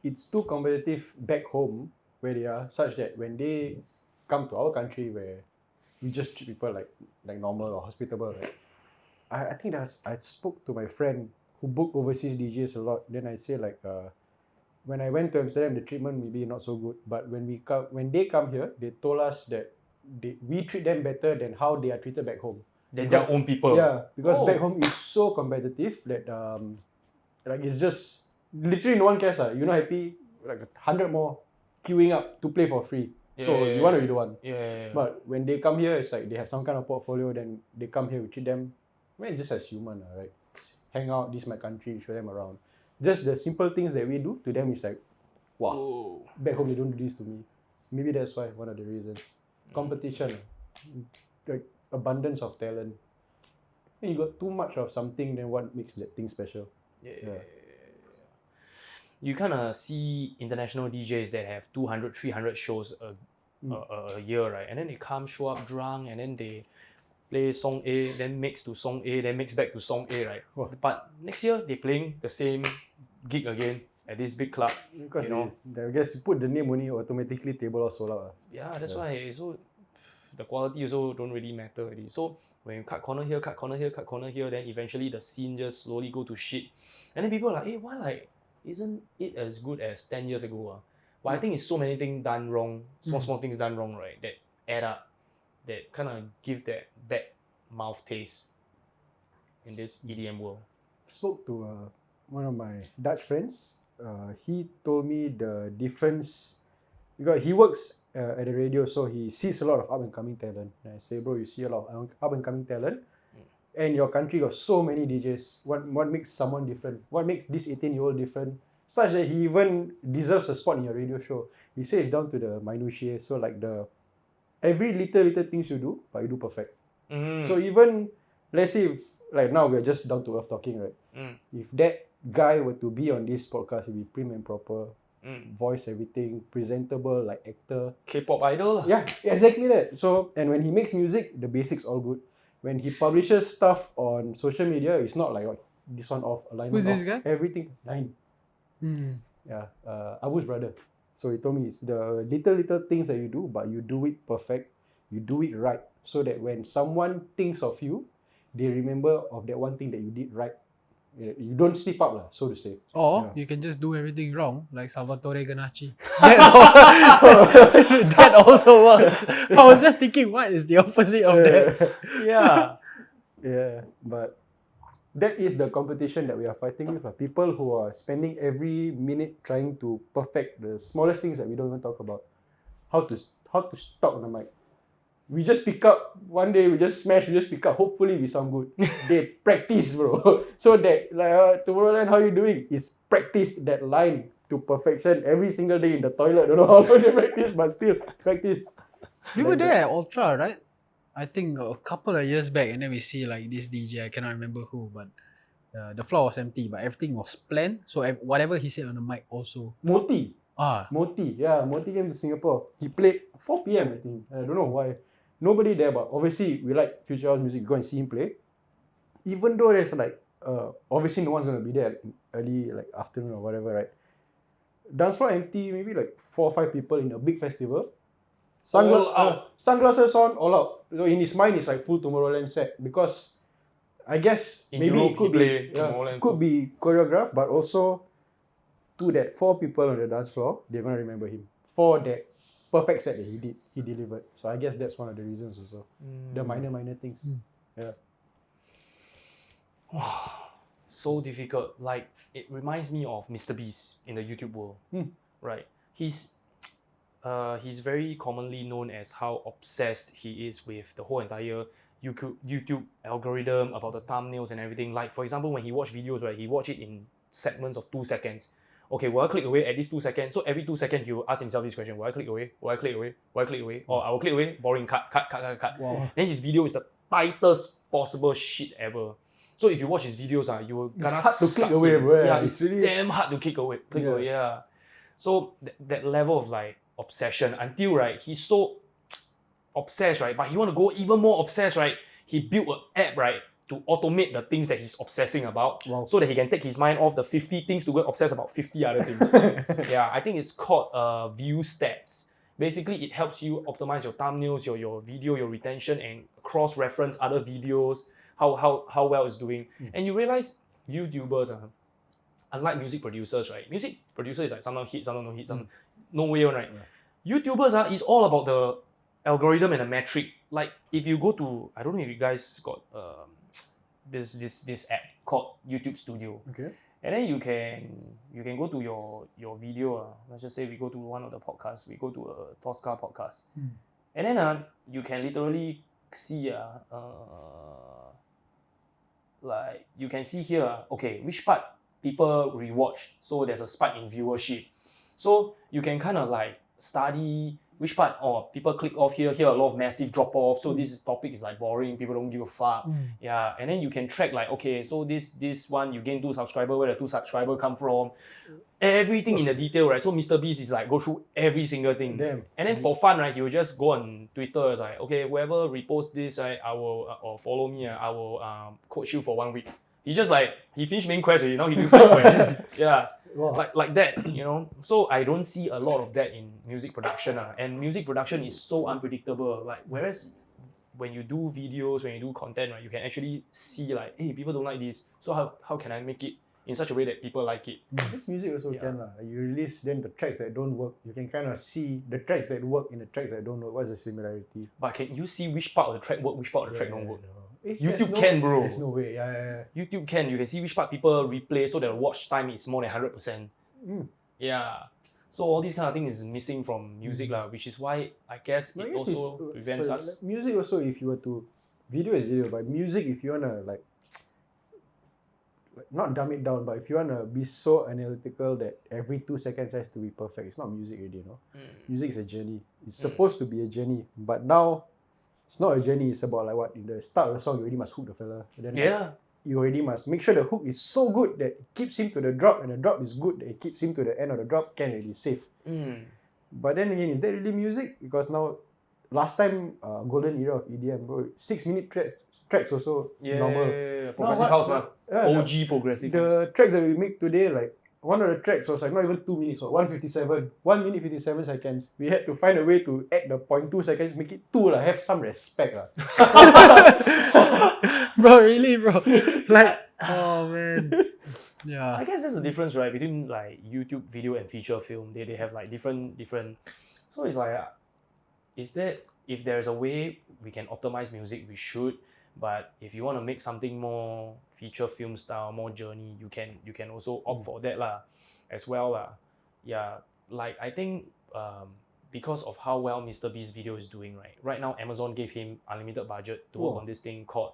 it's too competitive back home where they are, such that when they come to our country where we just treat people like normal or hospitable, right? I think I spoke to my friend who booked overseas DJs a lot. Then I say like, when I went to Amsterdam, the treatment maybe not so good. But when they come here, they told us that we treat them better than how they are treated back home. They're their own people. Yeah, because Oh. back home is so competitive that like it's just literally no one cares. You're not happy, like 100 more queuing up to play for free. So you want or you don't want. Yeah. But when they come here, it's like they have some kind of portfolio. Then they come here, we treat them, just as human, right? Hang out, this is my country, show them around. Just the simple things that we do to them is like, wow. Oh. Back home they don't do this to me. Maybe that's why one of the reasons. Competition, like abundance of talent. When you got too much of something, then what makes that thing special? Yeah. You kind of see international DJs that have 200, 300 shows a year, right? And then they come, show up drunk, and then they play song A, then mix to song A, then mix back to song A, right? Wow. But next year, they're playing the same gig again at this big club. Because You know? I guess you put the name only, automatically table all sold out. Yeah, that's why. So the quality also don't really matter already. So when you cut corner here, cut corner here, cut corner here, then eventually the scene just slowly go to shit. And then people are like, hey, why like isn't it as good as 10 years ago? But I think it's so many things done wrong, small things done wrong, right? That add up, that kind of give that bad mouth taste in this EDM world. Spoke to one of my Dutch friends. He told me the difference because he works at the radio, so he sees a lot of up and coming talent. And I say, bro, you see a lot of up and coming talent, and your country got so many DJs. What makes someone different? What makes this 18-year-old different? Such that he even deserves a spot in your radio show. He says it's down to the minutiae. So like every little things you do, but you do perfect. So even let's say if, like now we're just down to earth talking, right? If that guy were to be on this podcast, he'd be prim and proper, voice everything, presentable, like actor. K-pop idol lah. Yeah, exactly that. So, and when he makes music, the basics all good. When he publishes stuff on social media, it's not like this one off, alignment Who's off. this guy? Everything, line. Yeah, Abu's brother. So he told me it's the little things that you do, but you do it perfect, you do it right, so that when someone thinks of you, they remember of that one thing that you did right. You don't slip up lah, so to say. Or you can just do everything wrong, like Salvatore Ganacci. That also works. I was just thinking, what is the opposite of that? Yeah. Yeah, but that is the competition that we are fighting with. People who are spending every minute trying to perfect the smallest things that we don't even talk about. How to talk on the mic. We just pick up, one day we just smash, we just pick up, hopefully we sound good. They practice, bro. So that, like, Tomorrowland, how you doing? Is practice that line to perfection every single day in the toilet. Don't know how long they practice, but still practice. We were there at Ultra, right? I think a couple of years back, and then we see like this DJ, I cannot remember who, but the floor was empty, but everything was planned. So whatever he said on the mic also. Moti came to Singapore. He played 4 p.m. I think. I don't know why. Nobody there, but obviously we like Future House music. Go and see him play. Even though there's like, obviously no one's gonna be there early, like afternoon or whatever, right? Dance floor empty, maybe like 4 or 5 people in a big festival. Sunglasses on, all out. So in his mind, it's like full Tomorrowland set because I guess In maybe Europe, it could be choreographed, but also to that 4 people on the dance floor, they're gonna remember him for that perfect set that he delivered. So I guess that's one of the reasons also. The minor things. Yeah. So difficult. Like, it reminds me of Mr. Beast in the YouTube world. Right? He's very commonly known as how obsessed he is with the whole entire YouTube algorithm, about the thumbnails and everything. Like, for example, when he watch videos, right, he watch it in segments of 2 seconds. Okay, will I click away at these 2 seconds? So every 2 seconds, he will ask himself this question: will I click away? Will I click away? Will I click away? Or I will click away. Boring. Cut. Wow. Then his video is the tightest possible shit ever. So if you watch his videos, you will It's hard to click away, bro. Yeah, It's it's really damn hard to click away. Yeah. So that level of like obsession, until right, he's so obsessed, right? But he want to go even more obsessed, right? He built an app, right, to automate the things that he's obsessing about, so that he can take his mind off the 50 things to go obsess about 50 other things. Yeah, I think it's called View Stats. Basically, it helps you optimize your thumbnails, your video, your retention, and cross-reference other videos, how well it's doing. And you realize YouTubers, unlike music producers, right? Music producers is like sometimes hit, sometimes no hit, some no way on, right? YouTubers is all about algorithm and a metric. Like if you go to, I don't know if you guys got this app called YouTube Studio. Okay. And then you can go to your video. Let's just say we go to one of the podcasts. We go to a Tosca podcast. And then you can literally see like you can see here, okay, which part people rewatch. So there's a spike in viewership. So you can kind of like study which part, people click off here a lot of massive drop off. So this topic is like boring, people don't give a fuck. Yeah, and then you can track like, okay, so this one you gain 2 subscribers, where the 2 subscribers come from. Everything in the detail, right? So Mr. Beast is like go through every single thing. Damn. And then for fun, right, he will just go on Twitter. It's like, okay, whoever reposts this, right, I will or follow me, I will coach you for 1 week. He just like he finished main quest, you know, he doing side quest. Yeah. Wow. Like that, you know. So I don't see a lot of that in music production. And music production is so unpredictable. Like whereas when you do videos, when you do content, right, you can actually see like, hey, people don't like this. So how can I make it in such a way that people like it? This music also can lah. You release then the tracks that don't work. You can kind of see the tracks that work in the tracks that don't work. What's the similarity? But can you see which part of the track work, which part of the track don't work? No. YouTube can, bro. There's no way. Yeah. YouTube can. You can see which part people replay so the watch time is more than 100%. Yeah. So all these kind of things is missing from music lah, which is why I guess it also prevents us. Music also, if you were to, video is video, but music, if you wanna like not dumb it down, but if you wanna be so analytical that every 2 seconds has to be perfect, it's not music already, you know. Music is a journey. It's supposed to be a journey, but now it's not a journey. It's about like what in the start of the song you already must hook the fella. And then like, you already must make sure the hook is so good that it keeps him to the drop, and the drop is good that it keeps him to the end of the drop. Can really safe. But then again, is that really music? Because now, last time, golden era of EDM, bro, 6-minute tracks also normal. Yeah. Progressive house, man. OG progressive house. The tracks that we make today, like one of the tracks was like not even 2 minutes, or 1 minute 57 seconds. We had to find a way to add the 0.2 seconds, make it 2 lah. Have some respect lah. Bro, really, bro. Like, oh man. Yeah. I guess that's the difference, right, between like YouTube video and feature film. They have like different. So it's like, is that if there's a way we can optimize music, we should. But if you want to make something more feature film style, more journey, you can also opt for that lah, as well lah. Yeah, like I think because of how well Mr. Beast's video is doing, right now Amazon gave him unlimited budget to work on this thing called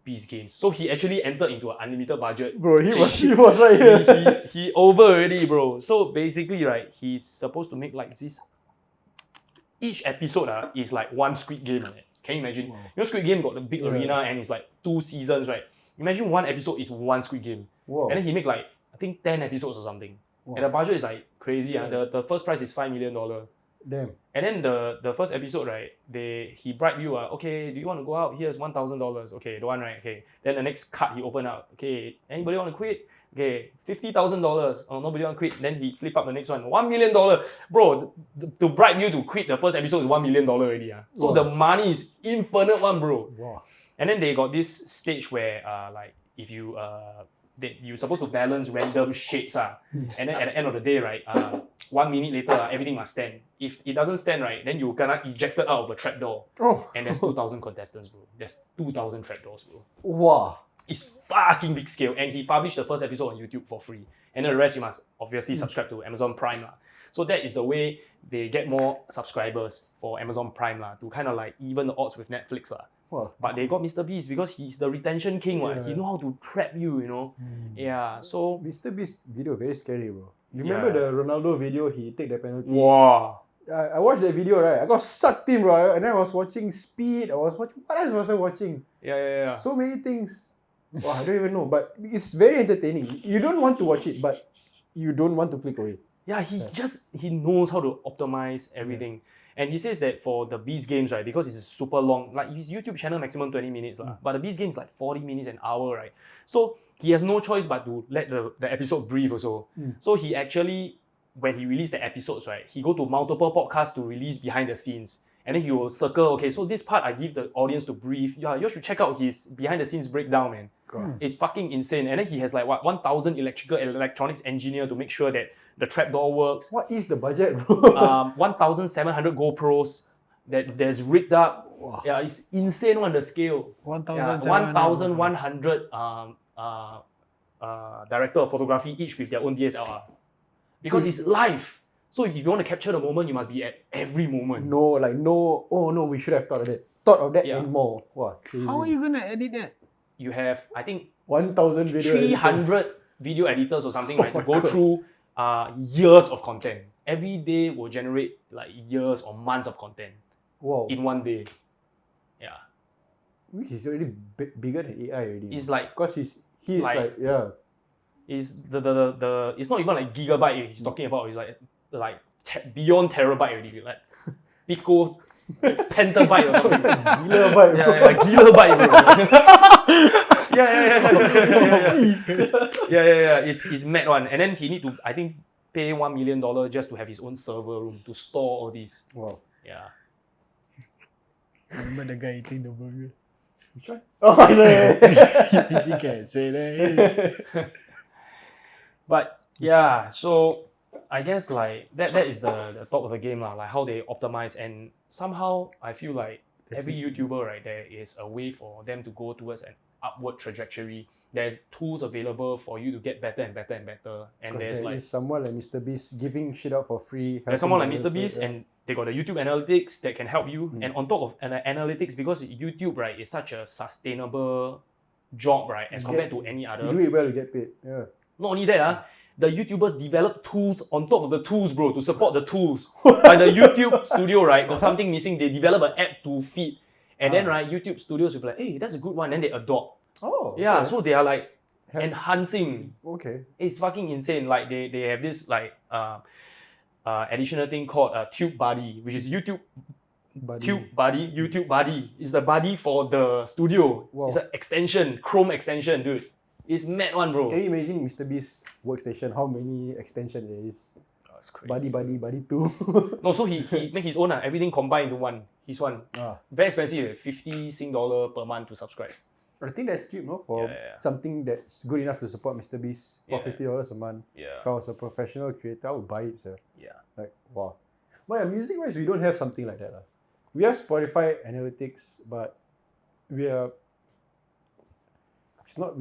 Beast Games. So he actually entered into an unlimited budget. Bro, he was right here. he over already, bro. So basically, right, he's supposed to make like this. Each episode is like 1 Squid Game. Right? Can you imagine? Wow. You know, Squid Game got the big arena and it's like 2 seasons, right? Imagine 1 episode is 1 Squid Game. Wow. And then he make like, I think 10 episodes or something. Wow. And the budget is like crazy. The first price is $5 million. Damn. And then the first episode, right, he bribed you, okay, do you want to go out? Here's $1,000. Okay, don't want, right? Okay. Then the next cut he opened up. Okay, anybody want to quit? Okay, $50,000. Oh, nobody want to quit. Then he flip up the next one. $1 million. Bro, to bribe you to quit the first episode is $1 million already. So the money is infinite one, bro. Wow. And then they got this stage where like if you you're supposed to balance random shapes. And then at the end of the day, right, 1 minute later, everything must stand. If it doesn't stand right, then you're gonna ejected out of a trapdoor. And there's 2,000 contestants, bro. There's 2,000 trapdoors, bro. Wow. It's fucking big scale. And he published the first episode on YouTube for free. And then the rest you must obviously subscribe to Amazon Prime. So that is the way they get more subscribers for Amazon Prime to kind of like even the odds with Netflix. Wow. But they got Mr. Beast because he's the retention king. He know how to trap you, you know. Yeah, so... Mr. Beast video very scary, bro. You remember the Ronaldo video, he take the penalty? Wow. I watched that video, right? I got sucked in, bro. And then I was watching Speed. I was watching... What else was I watching? Yeah. So many things. Wow, I don't even know. But it's very entertaining. You don't want to watch it, but you don't want to click away. Yeah, he knows how to optimize everything. And he says that for the Beast Games, right, because it's super long, like his YouTube channel maximum 20 minutes, but the Beast Games like 40 minutes, an hour, right? So he has no choice but to let the episode breathe also. So he actually, when he released the episodes, right, he go to multiple podcasts to release behind the scenes. And then he will circle, okay, so this part I give the audience to breathe. Yeah, you should check out his behind the scenes breakdown, man. It's fucking insane. And then he has like 1,000 electronics engineer to make sure that the trapdoor works. What is the budget, bro? 1,700 GoPros, that's rigged up. Yeah, it's insane on the scale. 1,100 director of photography each with their own DSLR. Because it's live. So if you want to capture the moment, you must be at every moment. We should have thought of that. Thought of that and more. Wow, crazy. How are you gonna edit that? You have, I think, 1,000 video 300 video editors or something, right, to go through years of content. Every day will generate like years or months of content in one day. Yeah. He's already bigger than AI already. It's like, because he's like it's the it's not even like gigabyte he's talking about. It's like beyond terabyte already. Like pico, pentabyte or something. Gigabyte. Yeah, gigabyte, bro. yeah. It's mad one. And then he need to, I think, pay $1 million just to have his own server room to store all these. Wow. Yeah. Remember the guy eating the burger? Which one? Oh, no. You can't say that. But yeah, so I guess like that is the top of the game lah, like how they optimize, and somehow I feel like every YouTuber, right, there is a way for them to go towards an upward trajectory. There's tools available for you to get better and better and better. And there's like someone like Mr. Beast giving shit out for free. There's someone like Mr. Beast, and they got the YouTube analytics that can help you. And on top of analytics, because YouTube, right, is such a sustainable job, right, as compared to any other. You do it well, you get paid. Yeah. Not only that, the YouTubers develop tools on top of the tools, bro, to support the tools. Like the YouTube studio, right, got something missing. They develop an app to feed. And then, right, YouTube studios will be like, hey, that's a good one. Then they adopt. Oh, yeah, so they are like enhancing. Okay. It's fucking insane. Like they have this like additional thing called Tube Buddy, which is YouTube Buddy. It's the buddy for the studio. Wow. It's an extension, Chrome extension, dude. It's mad one, bro. Can you imagine Mr. Beast's workstation? How many extensions there is? Oh, it's crazy. Buddy 2. No, so he make his own. Everything combined into one. His one. Very expensive. 50 Sing dollar per month to subscribe. I think that's cheap, no? For something that's good enough to support Mr. Beast for $50 a month. Yeah. If I was a professional creator, I would buy it, sir. Yeah. Like, wow. But yeah, music-wise, we don't have something like that. We have Spotify analytics, but we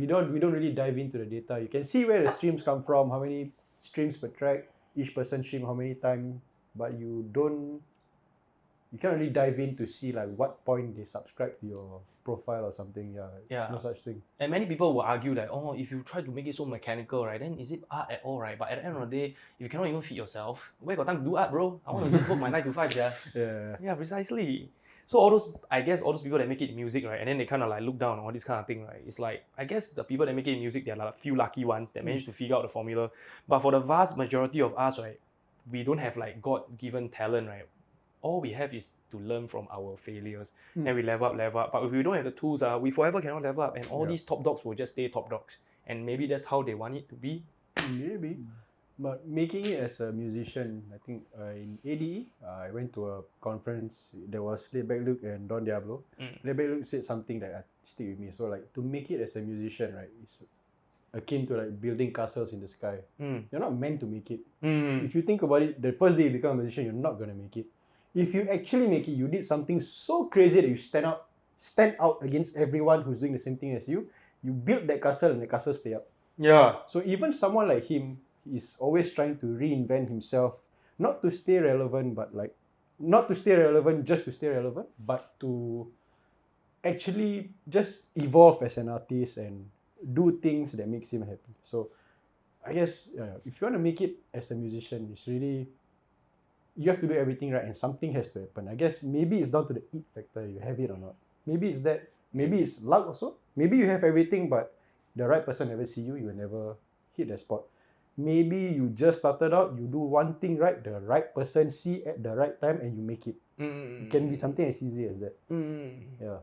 don't really dive into the data. You can see where the streams come from, how many streams per track, each person stream how many times, but you can't really dive in to see like what point they subscribe to your profile or something. No such thing. And many people will argue that, if you try to make it so mechanical, right, then is it art at all, right? But at the end of the day, if you cannot even feed yourself, where got time to do art, bro? I want to just work my 9 to 5, Yeah, precisely. So all those people that make it music, right, and then they kind of like look down on all this kind of thing, right? It's like, I guess the people that make it music, they're like a few lucky ones that manage to figure out the formula. But for the vast majority of us, right, we don't have like God-given talent, right? All we have is to learn from our failures. Then we level up. But if we don't have the tools, we forever cannot level up. And all these top dogs will just stay top dogs. And maybe that's how they want it to be. Maybe. But making it as a musician, I think in ADE, I went to a conference. There was Laidback Luke and Don Diablo. Laidback Luke said something that stick with me. So like to make it as a musician, right, it's akin to like building castles in the sky. You're not meant to make it. If you think about it, the first day you become a musician, you're not gonna make it. If you actually make it, you did something so crazy that you stand out against everyone who's doing the same thing as you. You build that castle and the castle stay up. Yeah. So even someone like him is always trying to reinvent himself, not to stay relevant, but like not to stay relevant just to stay relevant, but to actually just evolve as an artist and do things that makes him happy. So I guess if you want to make it as a musician, it's really, you have to do everything right and something has to happen. I guess maybe it's down to the it factor, you have it or not. Maybe it's that, maybe it's luck also. Maybe you have everything but the right person never see you, you will never hit the spot. Maybe you just started out, you do one thing right, the right person see at the right time and you make it. It can be something as easy as that. Yeah.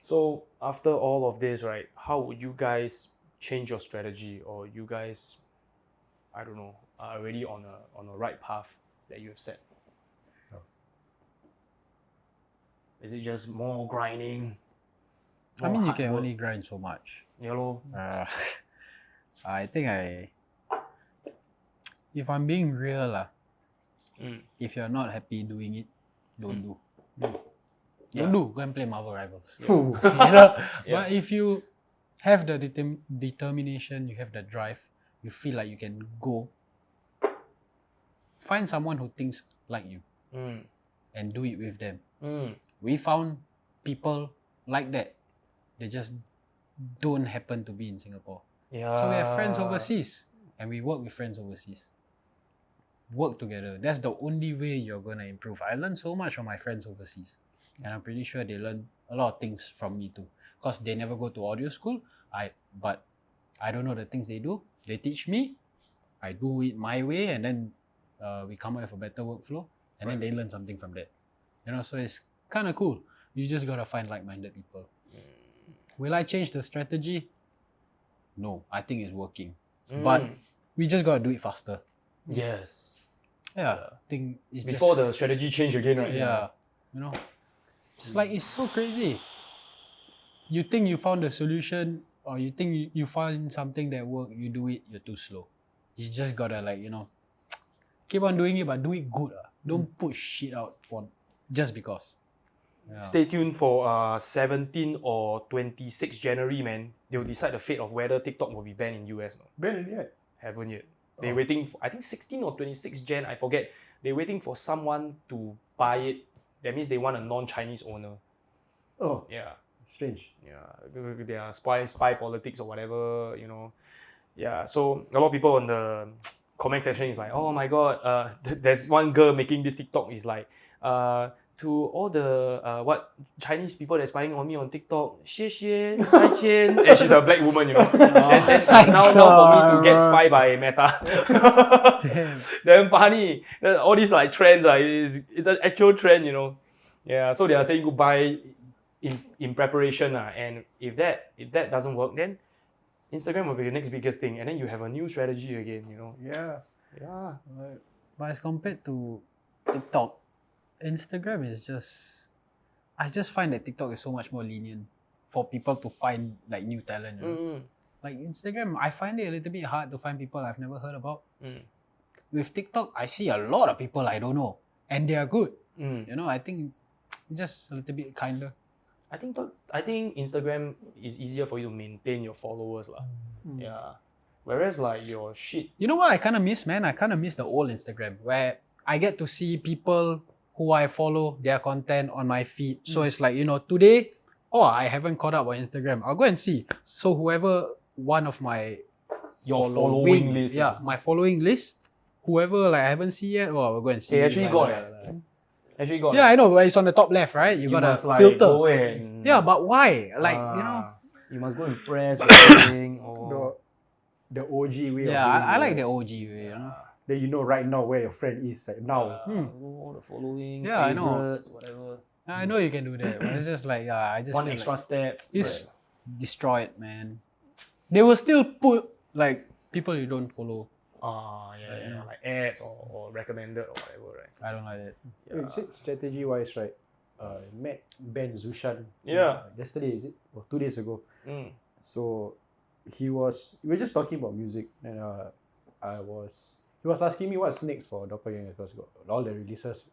So after all of this, right, how would you guys change your strategy, or you guys, I don't know, are already on a right path that you have set? Is it just more grinding? I mean, you can only grind so much. Yellow. I think if I'm being real, if you're not happy doing it, don't do. Yeah. Don't do. Go and play Marvel Rivals. Ooh. But if you have the determination, you have the drive, you feel like you can go, find someone who thinks like you and do it with them. We found people like that. They just don't happen to be in Singapore. Yeah. So we have friends overseas and we work with friends overseas. Work together. That's the only way you're going to improve. I learned so much from my friends overseas. And I'm pretty sure they learn a lot of things from me too. Because they never go to audio school. But I don't know the things they do. They teach me. I do it my way, and then we come up with a better workflow. And then they learn something from that. So it's kind of cool. You just got to find like-minded people. Will I change the strategy? No, I think it's working. But we just got to do it faster. Yes. Yeah, I think it's Before just... the strategy change again, right? Yeah, it's like, it's so crazy. You think you found a solution, or you think you find something that works, you do it, you're too slow. You just gotta keep on doing it, but do it good. Don't put shit out for just because. Yeah. Stay tuned for 17 or 26 January, man. They'll decide the fate of whether TikTok will be banned in US. No? Banned yet? Haven't yet. They're waiting for, I think 16 or 26 Jan, I forget. They're waiting for someone to buy it. That means they want a non-Chinese owner. Oh, Yeah. strange. Yeah. They are spy politics or whatever, Yeah. So a lot of people on the comment section is like, oh my god, there's one girl making this TikTok is like, to all the Chinese people that's spying on me on TikTok, 谢谢, 再见. And she's a black woman, and now for me to get spied by Meta. Damn. Damn funny. All these trends, it's an actual trend, Yeah, so they are saying goodbye in preparation. And if that doesn't work, then Instagram will be the next biggest thing. And then you have a new strategy again, Yeah. Yeah. But as compared to TikTok, Instagram is just... I just find that TikTok is so much more lenient for people to find new talent. Like Instagram, I find it a little bit hard to find people I've never heard about. With TikTok, I see a lot of people I don't know, and they are good. I think just a little bit kinder. I think Instagram is easier for you to maintain your followers. Yeah. Whereas your shit. You know what I kind of miss, man? I kind of miss the old Instagram where I get to see people who I follow, their content on my feed. So it's like, today, I haven't caught up on Instagram. I'll go and see. So whoever one of my following list. Yeah, my following list. Whoever I haven't seen yet, I'll go and see. They actually got it. Yeah, I know, but it's on the top left, right? You gotta must, filter. Go and, yeah, but why? You must go and press everything. Or... The OG way. Yeah, I like the OG way. Then you know right now where your friend is now. All the following, yeah, favorites, whatever. I know you can do that, but it's just I just one feel extra step. It's destroyed, man. They will still put people you don't follow. Like ads or recommended or whatever, right? I don't like that. You said strategy wise, right? Met Ben Zushan. Yeah. Yesterday, is it? Or 2 days ago. So we were just talking about music, and he was asking me what's next for Doppelgangerz, because got all the releases,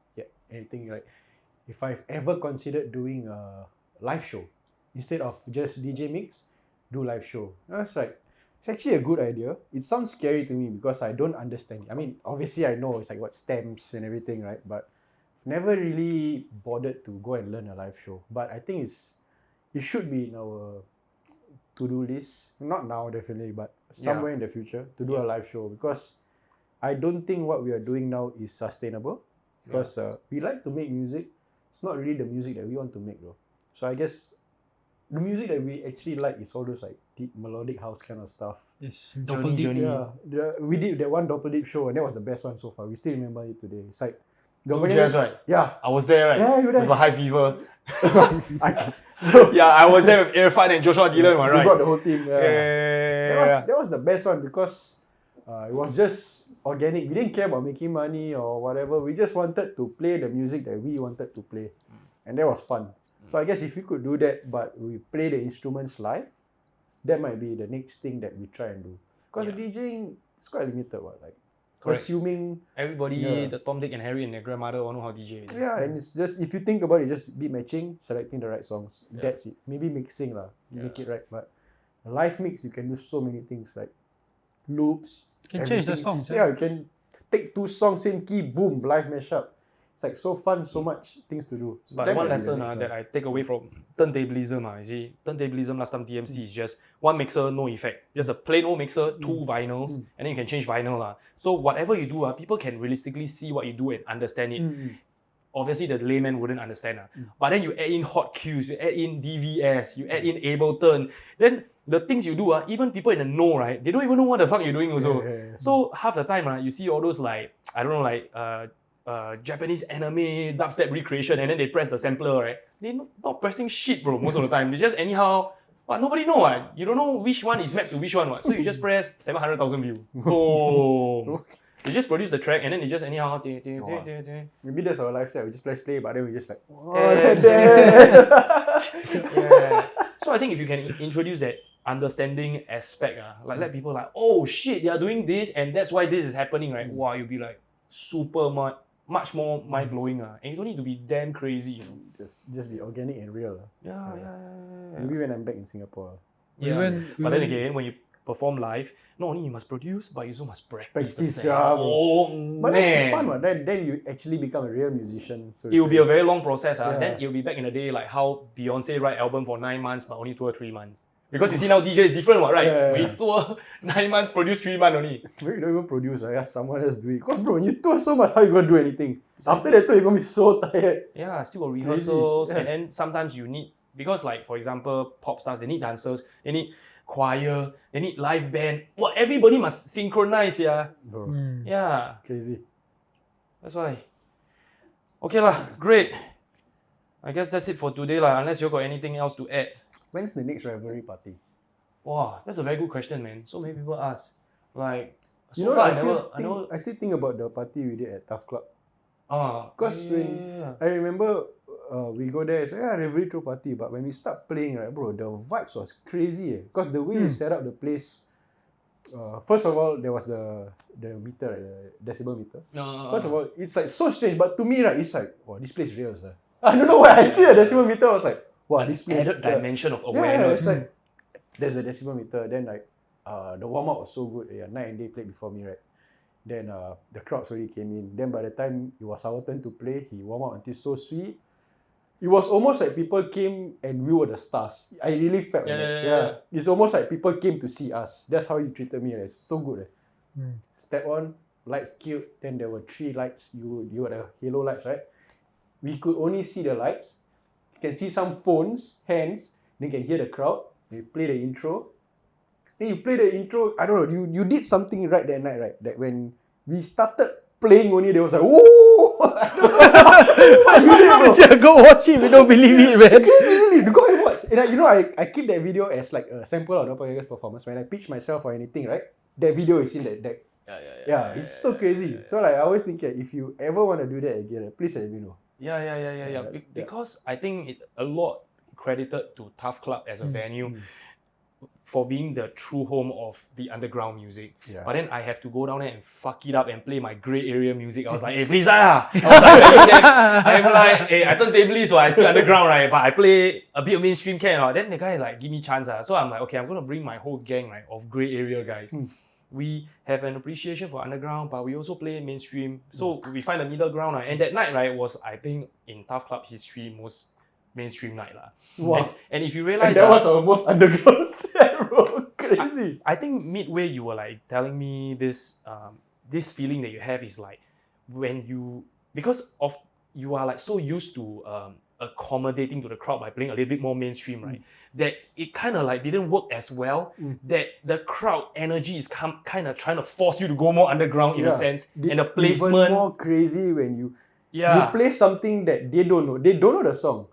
anything if I've ever considered doing a live show instead of just DJ mix, do live show. And I was like, it's actually a good idea. It sounds scary to me because I don't understand it. I mean, obviously I know it's what stamps and everything, right? But never really bothered to go and learn a live show. But I think it should be in our to-do list. Not now, definitely, but somewhere in the future to do a live show, because I don't think what we are doing now is sustainable, because we like to make music. It's not really the music that we want to make though. So I guess the music that we actually like is all those deep melodic house kind of stuff. It's Journey. Yeah, we did that one Doppel Deep show, and that was the best one so far. We still remember it today. It's like Jazz, right? Yeah, I was there, right? Yeah, you were there. With a high fever. Yeah, I was there with Irfan and Joshua Dylan, right? We brought the whole team. Yeah. That was the best one, because it was just organic. We didn't care about making money or whatever. We just wanted to play the music that we wanted to play, and that was fun. So I guess if we could do that, but we play the instruments live, that might be the next thing that we try and do. Because the DJing is quite limited, Correct. assuming. Everybody, the Tom, Dick, and Harry and their grandmother all know how DJ. Yeah, and it's just, if you think about it, just beat matching, selecting the right songs. That's it. Maybe mixing lah, make it right. But live mix, you can do so many things like loops. You can change the everything. songs. Yeah, you can take 2 songs, same key, boom, live mashup. It's like so fun, so much things to do. So But that one might be the lesson next that I take away from turntablism, you see, turntablism last time TMC is just one mixer, no effect. Just a plain old mixer, 2 vinyls, and then you can change vinyl. So whatever you do, people can realistically see what you do and understand it. Obviously, the layman wouldn't understand. But then you add in hot cues, you add in DVS, you add in Ableton. Then the things you do, even people in the know, right? They don't even know what the fuck you're doing also. So half the time, you see all those like, I don't know, like Japanese anime dubstep recreation, and then they press the sampler, right? They're not pressing shit, bro, most of the time. They just anyhow, but nobody know, what? You don't know which one is mapped to which one, what? So you just press 700,000 views. Oh. You just produce the track and then you just anyhow. Maybe that's our lifestyle. We just press play, but then we just like, So I think if you can introduce that understanding aspect, like let people like, oh shit, they are doing this and that's why this is happening, right? Wow, you'll be like super much more mind blowing, and you don't need to be damn crazy, you know. Just be organic and real. Yeah. Maybe when I'm back in Singapore. But then again, when you perform live, not only you must produce, but you also must practice the Practice, sound. Oh But man, it's fun, man. Then you actually become a real musician. So it will be a very long process. Then it will be back in the day like how Beyonce write album for 9 months but only tour 3 months. Because you see now DJ is different, right? We tour 9 months, produce 3 months only. Maybe you don't even produce. I ask someone else do it. Because bro, when you tour so much, how you gonna do anything? After that tour, you're gonna be so tired. Yeah, still got rehearsals, and then sometimes you need, because like for example, pop stars, they need dancers, they need choir, they need live band. Well, everybody must synchronize, Bro, yeah. crazy. That's why. Okay lah, great. I guess that's it for today lah. Unless you got anything else to add. When's the next revelry party? Wow, that's a very good question, man. So many people ask. Like, so You know, far I still think about the party we did at Tough Club. Because yeah. I remember we go there, it's revelry throw party, but when we start playing, right, bro, the vibes was crazy. Because the way we set up the place, first of all, there was the meter, the decibel meter. First of all, it's like so strange, but to me, right, it's like, wow, this place is real, sir. I don't know why I see a decibel meter, I was like, wow, this place. Added dimension of Yeah, awareness. it's like, there's a decibel meter, then like, the warm-up was so good. Night and day played before me, right? Then the crowds already came in. Then by the time it was our turn to play, he warmed up until so sweet. It was almost like people came and we were the stars. I really felt that. It's almost like people came to see us. That's how you treated me. It's so good. Step on, lights killed. Then there were 3 lights. You had the halo lights, right? We could only see the lights. You can see some phones, hands. Then you can hear the crowd. They play the intro. Then you play the intro. I don't know. You did something right that night, right? That when we started playing only, they was like, whoa! What you did, bro? Go watch it. We don't believe it, man. Really, go and watch. And I keep that video as like a sample of Doppelgangerz performance. When I pitch myself or anything, right? That video is in that deck. Yeah, it's so crazy. So like I always think if you ever want to do that again, please let me know. Yeah. Because I think a lot credited to Tough Club as a venue for being the true home of the underground music. But then I have to go down there and fuck it up and play my grey area music. I was like, hey, please I'm like, hey, I turn tablist, so I still underground, right? But I play a bit of mainstream can. Then the guy like give me chance. So I'm like, okay, I'm gonna bring my whole gang, right, of grey area guys. We have an appreciation for underground, but we also play mainstream. So we find a middle ground. And that night, right, was, I think, in Tough Club history, most mainstream night. Wow. And if you realize... And that was our most underground set, bro. Crazy. I think midway, you were like telling me this this feeling that you have is like when you... Because of you are like so used to accommodating to the crowd by playing a little bit more mainstream, right? That it kind of like didn't work as well. That the crowd energy is kind of trying to force you to go more underground in a sense, and the placement even more crazy when you play something that they don't know. They don't know the song.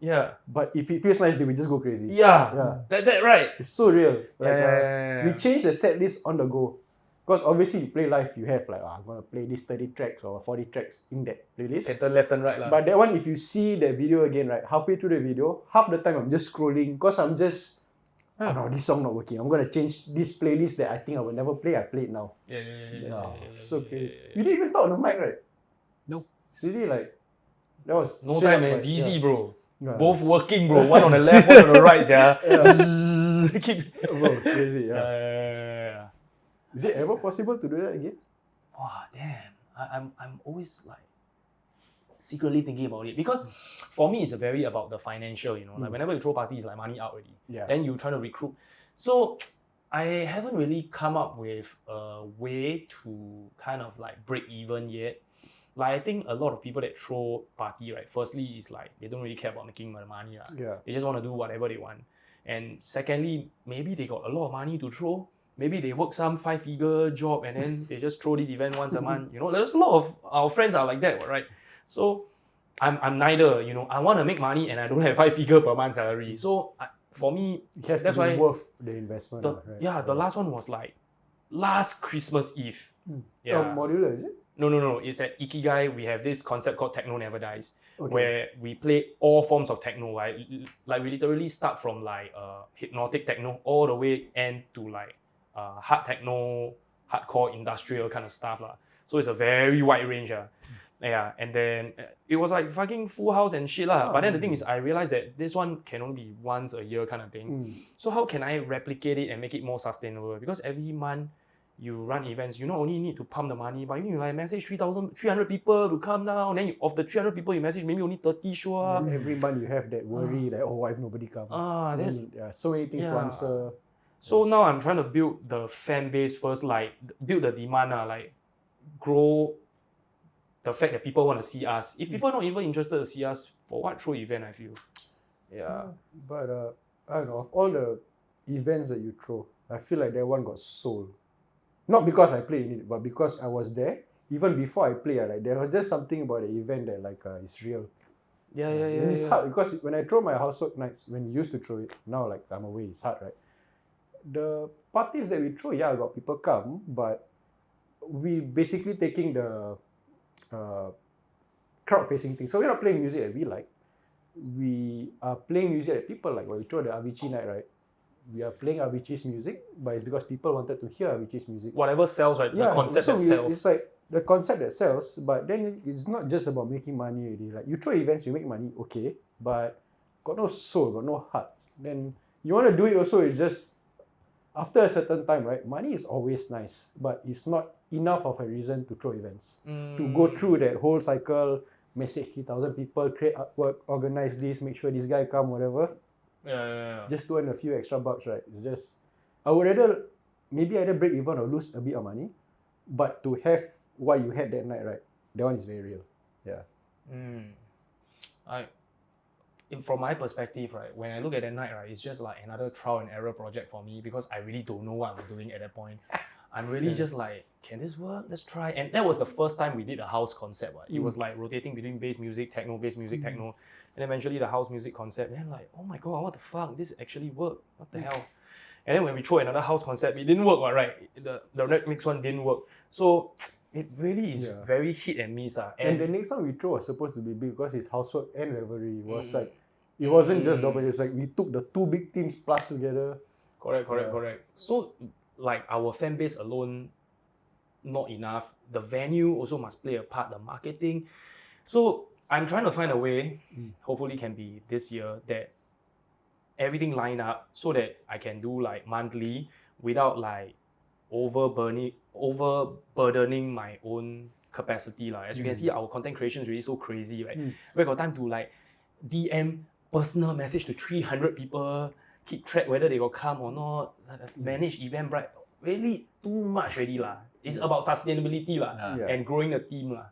But if it feels nice, they will just go crazy. That right. It's so real. We changed the set list on the go. Because obviously you play live, you have like, I'm going to play this 30 tracks or 40 tracks in that playlist. Can turn left and right. But that one, if you see that video again, right, halfway through the video, half the time I'm just scrolling because I'm just oh no, this song not working. I'm gonna change this playlist that I think I will never play. I play it now. So crazy. You didn't even talk on the mic, right? No. It's really like that was No straight time, up, man. like, Busy, bro. Yeah. Both working, bro. One on the left, one on the right, yeah. Keep. Bro, crazy. Yeah. Yeah. Is it ever possible to do that again? Wow, damn. I'm always like secretly thinking about it because for me it's very about the financial, you know. Like whenever you throw parties, like money out already. Yeah. Then you're trying to recruit. So I haven't really come up with a way to kind of like break even yet. Like I think a lot of people that throw party, right, firstly is like they don't really care about making money. Yeah. They just want to do whatever they want. And secondly, maybe they got a lot of money to throw. Maybe they work some 5-figure job and then they just throw this event once a month. You know, there's a lot of our friends are like that, right? So I'm neither, you know, I want to make money and I don't have 5-figure per month salary. So for me, It has that's to be why worth the investment. Right? the last one was like last Christmas Eve. Yeah. Modular, is it? No. It's at Ikigai. We have this concept called Techno Never Dies, Okay. where we play all forms of techno, right? Like we literally start from like hypnotic techno all the way end to like hard techno, hardcore industrial kind of stuff lah. So it's a very wide range. Yeah, and then it was like fucking full house and shit lah. But then the thing is, I realized that this one can only be once a year kind of thing. So how can I replicate it and make it more sustainable? Because every month you run events, you not only need to pump the money, but you need to like message 300 people to come down. Then of the 300 people you message, maybe only 30 show up. Every month you have that worry like, oh, why if nobody come? Then So many things to answer. So now I'm trying to build the fan base first, like build the demand, like grow the fact that people want to see us. If people are not even interested to see us, for what throw event, I feel. Yeah. But I don't know, of all the events that you throw, I feel like that one got sold. Not because I played in it, but because I was there. Even before I play, like there was just something about the event that like is real. Yeah. And it's hard because when I throw my housework nights, when you used to throw it, now like I'm away, it's hard, right? The parties that we throw, got people come, but we basically taking the crowd-facing thing. So we're not playing music that we like. We are playing music that people like. When we throw the Avicii night, right? We are playing Avicii's music, but it's because people wanted to hear Avicii's music. Whatever sells, right? The concept that sells. It's like the concept that sells, but then it's not just about making money already. Like you throw events, you make money, okay, but got no soul, got no heart. Then you want to do it also, it's just after a certain time, right? Money is always nice, but it's not enough of a reason to throw events. To go through that whole cycle, message 3,000 people, create artwork, organize this, make sure this guy come, whatever. Yeah. Just to earn a few extra bucks, right? It's just, I would rather maybe either break even or lose a bit of money, but to have what you had that night, right? That one is very real. Yeah. From my perspective, right, when I look at that night, right, it's just like another trial and error project for me because I really don't know what I'm doing at that point. I'm really just like, can this work? Let's try. And that was the first time we did a house concept. Right? It was like rotating between bass music, techno, techno. And eventually the house music concept. And I'm like, oh my God, what the fuck? This actually worked. What the hell? And then when we throw another house concept, it didn't work, right? The next one didn't work. So it really is very hit and miss. And the next one we throw was supposed to be big because it's housework and revelry. It was like, it wasn't just Doppelgangerz. It's like we took the two big teams plus together. Correct. So like our fan base alone, not enough. The venue also must play a part, the marketing. So I'm trying to find a way, hopefully can be this year, that everything line up so that I can do like monthly without like overburdening my own capacity. As you can see, our content creation is really so crazy, right? We got time to like DM personal message to 300 people, keep track whether they will come or not, manage Eventbrite. Really too much already lah. It's about sustainability lah, and growing the team lah.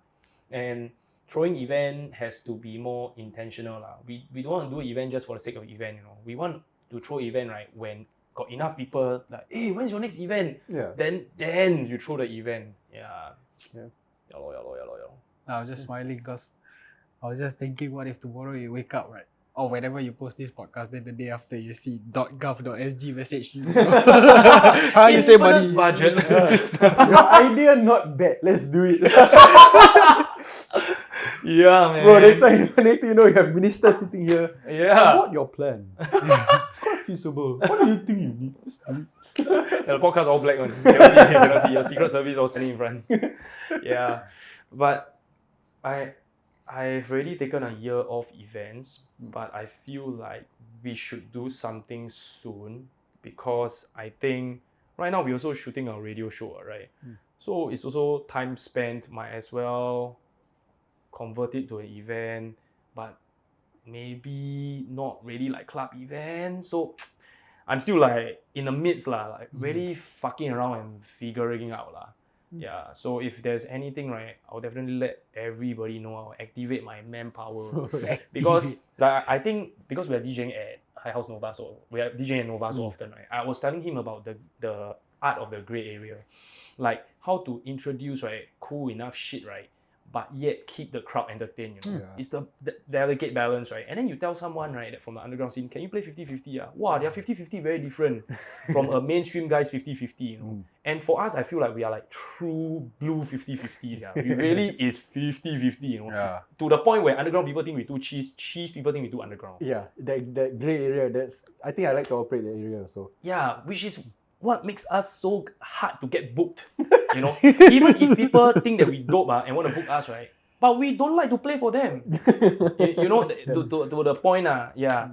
And throwing event has to be more intentional lah. We don't want to do event just for the sake of event, you know. We want to throw event right when got enough people like, hey, when's your next event? Then you throw the event. Yeah. I was just smiling because I was just thinking, what if tomorrow you wake up, right? Or whenever you post this podcast, then the day after you see .gov.sg message you. How you say money? Budget. Your idea not bad. Let's do it. Yeah, man. Bro, next thing you know, you have ministers sitting here. Yeah. What your plan? It's quite feasible. What do you think you need? Just do it. The podcast all black one. You cannot see. Your secret service all standing in front. Yeah. But I've already taken a year off events, but I feel like we should do something soon because I think right now we're also shooting a radio show, right? So it's also time spent, might as well convert it to an event, but maybe not really like club event. So I'm still like in the midst lah, like really fucking around and figuring out lah. Yeah, so if there's anything, right, I'll definitely let everybody know. I'll activate my manpower because I think because we're DJing at High House Nova, so we are DJing at Nova so often, right? I was telling him about the art of the grey area, like how to introduce right cool enough shit, right, but yet keep the crowd entertained. You know, it's the delicate balance, right? And then you tell someone, right, that from the underground scene, can you play 50-50? Wow, they are 50-50 very different from a mainstream guy's 50-50. You know, and for us, I feel like we are like true blue 50-50s. Yeah, we really is 50-50. You know, to the point where underground people think we do cheese people think we do underground. Yeah, that grey area. I think I like to operate that area. So yeah, which is what makes us so hard to get booked. You know, even if people think that we dope and want to book us, right? But we don't like to play for them. you know, to the point, yeah.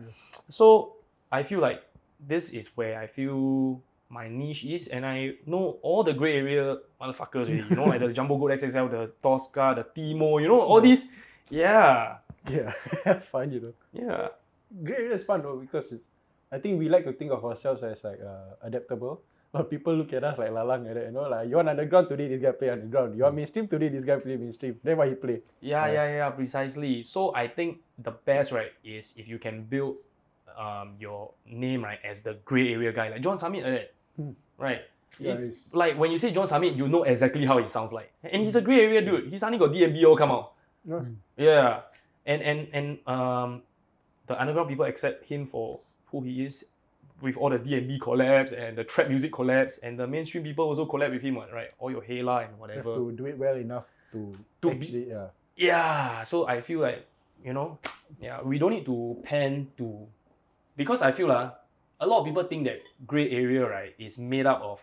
So I feel like this is where I feel my niche is, and I know all the grey area motherfuckers already. You know, like the Jumbo Gold XXL, the Tosca, the Timo, you know, all these. Yeah. Yeah, fun, you know. Yeah. Grey area is fun though because I think we like to think of ourselves as like adaptable. But people look at us like lalang like that, you know, like you want underground today, this guy play underground. You want mainstream today, this guy play mainstream. Then why he play? Yeah, precisely. So I think the best, right, is if you can build your name, right, as the grey area guy, like John Summit, like that, right? Yeah, like when you say John Summit, you know exactly how it sounds like, and he's a grey area dude. He's only got DMB all come out. Yeah, and the underground people accept him for who he is, with all the D&B collabs and the trap music collabs, and the mainstream people also collab with him, right? All your Hela and whatever. You have to do it well enough to actually, Yeah, so I feel like, you know, yeah, we don't need to pan to, because I feel a lot of people think that grey area, right, is made up of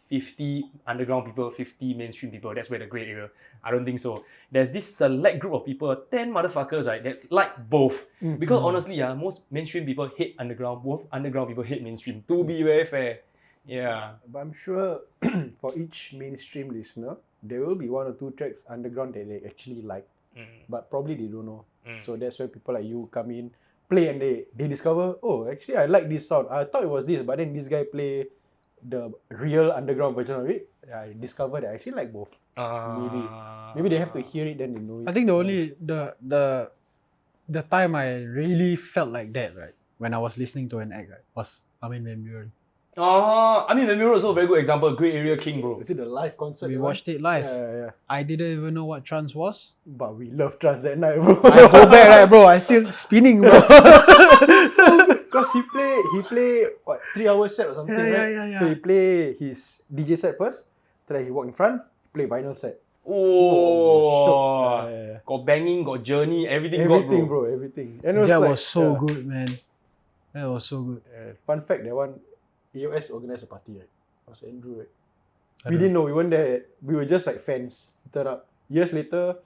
50 underground people, 50 mainstream people. That's where the grey area. I don't think so. There's this select group of people, 10 motherfuckers, right, that like both. Because honestly, most mainstream people hate underground. Both underground people hate mainstream. To be very fair. Yeah. But I'm sure for each mainstream listener, there will be one or two tracks underground that they actually like. But probably they don't know. So that's where people like you come in, play, and they discover, oh, actually I like this sound. I thought it was this, but then this guy play the real underground version of it. I discovered that I actually like both. Maybe they have to hear it, then they know it. I think the only the time I really felt like that, right, when I was listening to an act, right, was Armin van Buuren. Armin van Buuren is also a very good example. Grey area king, bro. Is it the live concert? We watched it live. Yeah. I didn't even know what trance was. But we love trance that night, bro. I go back, right, bro. I still spinning, bro. Because he play what 3 hour set or something, right? Yeah. So he play his DJ set first. After that he walk in front, play vinyl set. Oh, got banging, got journey, everything, bro. Everything. And it was that like, was so good, man. That was so good. Fun fact, that one, AOS organized a party, right? It was Andrew, right? We didn't know. We went there. We were just like fans. Turn up. Years later,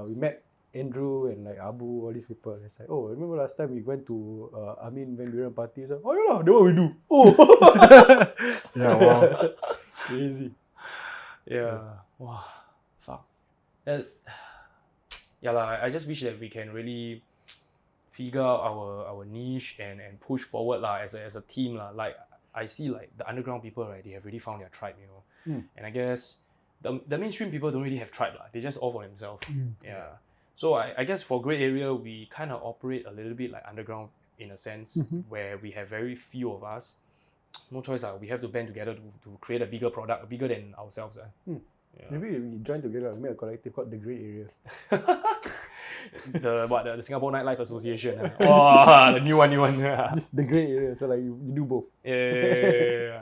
we met Andrew and like Abu, all these people. It's like, oh, remember last time we went to Armin van Buuren party? Like, oh yeah, that's what we do. Oh, Yeah, wow. crazy. Yeah. Wow. Fuck. Yeah lah. I just wish that we can really figure out our niche and push forward lah as a team lah. Like I see like the underground people, right, they have really found their tribe, you know. And I guess the mainstream people don't really have tribe lah. They just all for themselves. Yeah. So I guess for grey area, we kind of operate a little bit like underground in a sense, where we have very few of us. No choice, we have to band together to create a bigger product, bigger than ourselves. Yeah. Maybe we join together and make a collective called the Grey Area. the Singapore Nightlife Association. Oh, the new one. The Grey Area, so like you do both. Yeah.